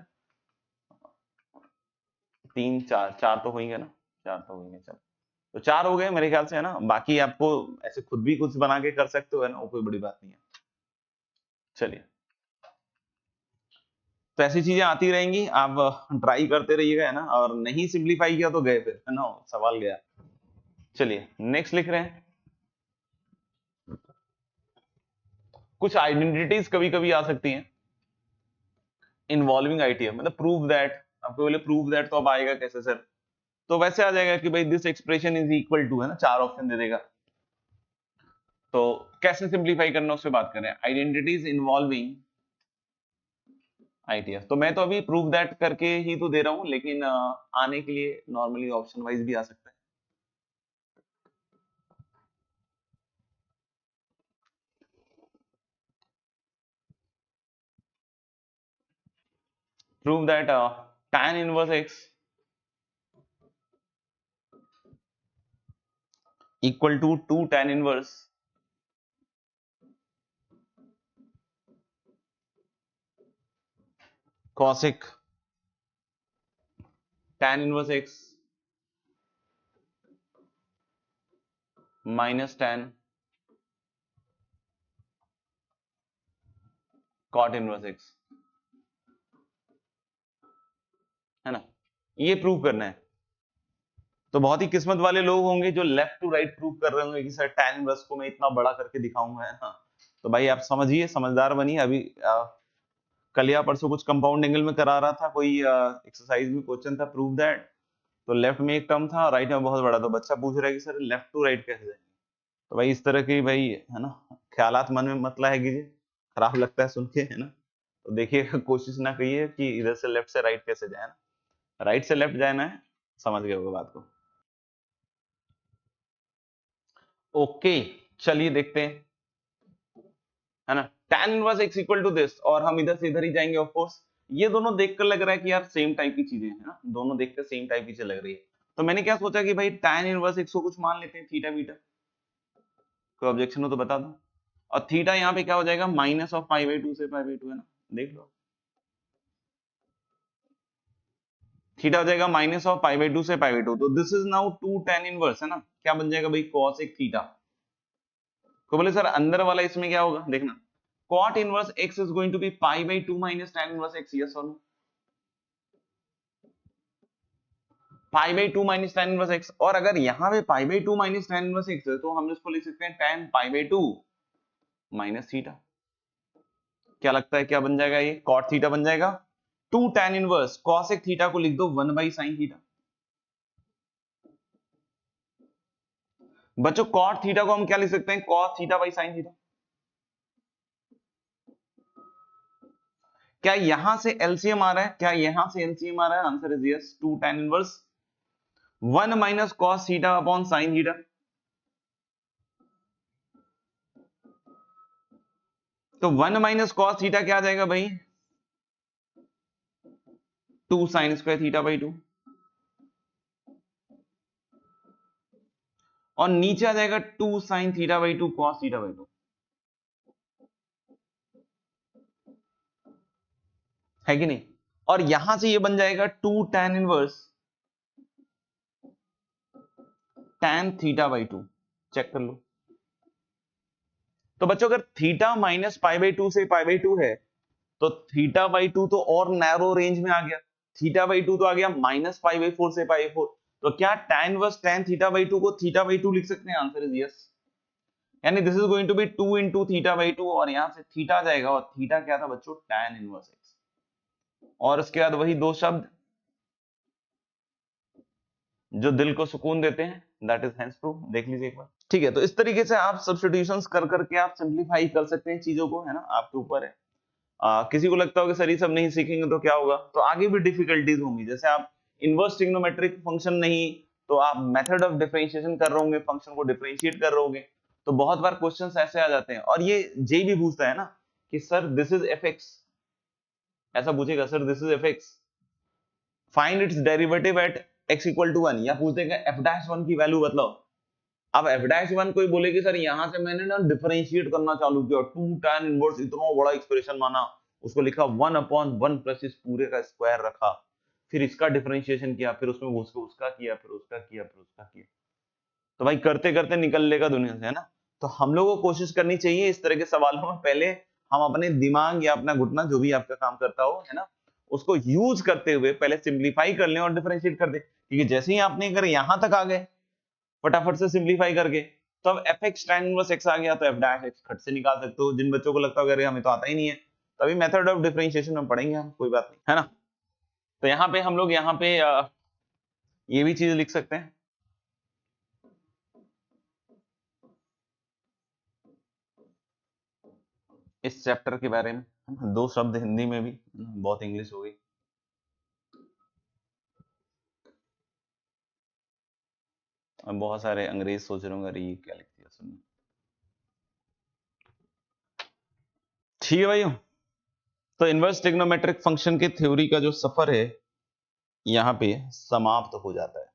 3 4 4 तो हुई गए ना, 4 तो हुई गए, चलो तो 4 हो गए मेरे ख्याल से, है ना। बाकी आपको ऐसे खुद भी कुछ बना के कर सकते हो, है ना, वो कोई बड़ी बात नहीं है। चलिए, तो ऐसी चीजें आती रहेंगी, आप ट्राई करते रहिएगा, है ना, और नहीं सिंप्लीफाई किया तो गए फिर, है ना, सवाल गया। चलिए नेक्स्ट लिख रहे हैं। कुछ आइडेंटिटीज कभी कभी आ सकती हैं इन्वॉल्विंग आईटीएफ, मतलब प्रूव दैट। आपको बोले प्रूव दैट तो अब आएगा कैसे सर, तो वैसे आ जाएगा कि भाई this expression is equal to, है ना, 4 ऑप्शन दे देगा। तो कैसे सिंप्लीफाई करना उससे बात करें, आइडेंटिटीज इन्वॉल्विंग आईटीएफ। तो मैं तो अभी प्रूव दैट करके ही तो दे रहा हूं, लेकिन आने के लिए नॉर्मली ऑप्शन वाइज भी आ सकता है। Prove that tan inverse x equal to 2 tan inverse cosec tan inverse x minus tan cot inverse x, है ना, ये प्रूव करना है। तो बहुत ही किस्मत वाले लोग होंगे जो लेफ्ट टू राइट प्रूव कर रहे होंगे कि सर tan इनवर्स को मैं इतना बड़ा करके दिखाऊंगा, है ना। तो भाई आप समझिए, समझदार बनिए। अभी कल या परसों कुछ कंपाउंड एंगल में करा रहा था, कोई एक्सरसाइज में क्वेश्चन था प्रूव दैट, तो लेफ्ट में एक टर्म था, राइट में बहुत बड़ा, तो बच्चा पूछ रहा है कि सर लेफ्ट टू राइट कैसे जाएंगे। तो भाई इस तरह के भाई, है ना, ख्यालात मन में मत लाया कीजिए, खराब लगता है सुन के, है ना। तो देखिए कोशिश ना करिए कि इधर से लेफ्ट से राइट कैसे जाए ना, राइट से लेफ्ट जाना है। समझ गए होगा बात को। ओके, चलिए देखते हैं, है ना। tan inverse x equal to this, और हम इधर से इधर ही जाएंगे ऑफ कोर्स। ये दोनों देखकर लग रहा है कि यार सेम टाइप की चीजें हैं ना, दोनों देखकर सेम टाइप की चीजें लग रही है। तो मैंने क्या सोचा कि भाई tan इनवर्स x को कुछ मान लेते हैं थीटा बीटा। कोई ऑब्जेक्शन हो तो बता दो। और थीटा यहाँ पे क्या हो जाएगा, माइनस ऑफ π/2 से π/2, है ना, देख लो। थीटा हो जाएगा माइनस ऑफ π/2 से π/2, तो this is now 2 tan inverse, है ना, क्या बन जाएगा भाई, cosec थीटा। तो बोले सर अंदर वाला इसमें क्या होगा, देखना, cot inverse x is going to be π/2 minus tan inverse x, yes or no? π/2 minus tan inverse x, और अगर यहाँ पे π/2 minus tan inverse x है तो हम इसको लिख सकते हैं tan π/2 minus थीटा। क्या लगता है क्या बन जाएगा, ये cot थीटा बन जाएगा। 2 tan इनवर्स cosec थीटा को लिख दो 1 by sin थीटा। बच्चों cot थीटा को हम क्या लिख सकते हैं, cos theta by sin theta. क्या यहां से एलसीएम आ रहा है, क्या यहां से एलसीएम आ रहा है, answer is yes. 2 tan inverse 1 minus cos theta upon sin theta. तो 1 माइनस cos थीटा क्या आ जाएगा भाई, 2 sin स्क्वायर थीटा बाई 2, और नीचे आ जाएगा 2 sin theta by 2 cos theta by 2, है कि नहीं। और यहां से ये बन जाएगा 2 tan inverse tan theta by 2, check कर लो। तो बच्चों अगर थीटा माइनस π/2 से π/2 है, तो थीटा बाई 2 तो और नैरो रेंज में आ गया, थीटा बाई 2 तो आ गया -π/4 से π/4। तो क्या tan inverse tan theta by 2 को थीटा बाई 2 लिख सकते हैं, आंसर इज यस। यानी this is going to be 2 into theta by 2, और यहां से थीटा जाएगा, और थीटा क्या था बच्चों, tan इनवर्स x, और उसके बाद वही दो शब्द जो दिल को सुकून देते हैं, दैट इज हेंस प्रूफ, देख लीजिए एक बार। ठीक है, तो इस तरीके से आप सब्स्टिट्यूशंस कर करके आप सिंप्लीफाई कर सकते हैं चीजों को, है ना, आपके ऊपर है। किसी को लगता हो कि सर ये सब नहीं सीखेंगे तो क्या होगा, तो आगे भी डिफिकल्टीज होंगी। जैसे आप इनवर्स ट्रिग्नोमेट्रिक फंक्शन नहीं, तो आप मेथड ऑफ डिफरेंशिएशन कर रहे होंगे, फंक्शन को डिफरेंशिएट कर रहे होंगे, तो बहुत बार क्वेश्चंस ऐसे आ जाते हैं। और ये जे भी पूछता है ना कि sir this is f x, ऐसा पूछेगा, sir this is f x, find its derivative at x equal to 1, या पूछेगा एफ डैश 1 की वैल्यू बताओ। अब एफ डैश 1 कोई बोलेगी सर यहां से मैंने ना डिफरेंशिएट करना चालू किया, 2 tan इनवर्स इतना बड़ा एक्सप्रेशन माना, उसको लिखा 1/1 प्लस इस पूरे का स्क्वायर रखा, फिर इसका डिफरेंशिएशन किया, फिर उसमें उसका किया, फिर उसका किया, फिर उसका किया, तो भाई करते करते निकल लेगा दुनिया से, है ना। तो हम लोगों को कोशिश करनी चाहिए इस तरह के सवालों में पहले हम अपने दिमाग या अपना घुटना जो भी आपका काम करता हो, है ना, उसको यूज करते हुए पहले सिंप्लीफाई कर लें और डिफरेंशिएट कर दें। क्योंकि जैसे ही आपने अगर यहां तक आ गए फटाफट से सिंप्लीफाई करके, तो अब F x tan inverse x आ गया, तो एफ डैश एक्स खट से निकाल सकते हो। जिन बच्चों को लगता है अरे हमें तो आता ही नहीं है, तभी मेथड ऑफ डिफरेंशिएशन में पढ़ेंगे हम, कोई बात नहीं, है ना। तो यहाँ पे हम लोग यहाँ पे ये भी चीज लिख सकते हैं, इस चैप्टर के बारे में 2 शब्द हिंदी में भी, बहुत इंग्लिश हो गई। अब बहुत सारे अंग्रेज सोच रहे होंगे अरे ये क्या लिख दिया सुनिए। ठीक है भाइयों, तो इनवर्स ट्रिग्नोमेट्रिक फंक्शन के थ्योरी का जो सफर है यहाँ पे समाप्त हो जाता है।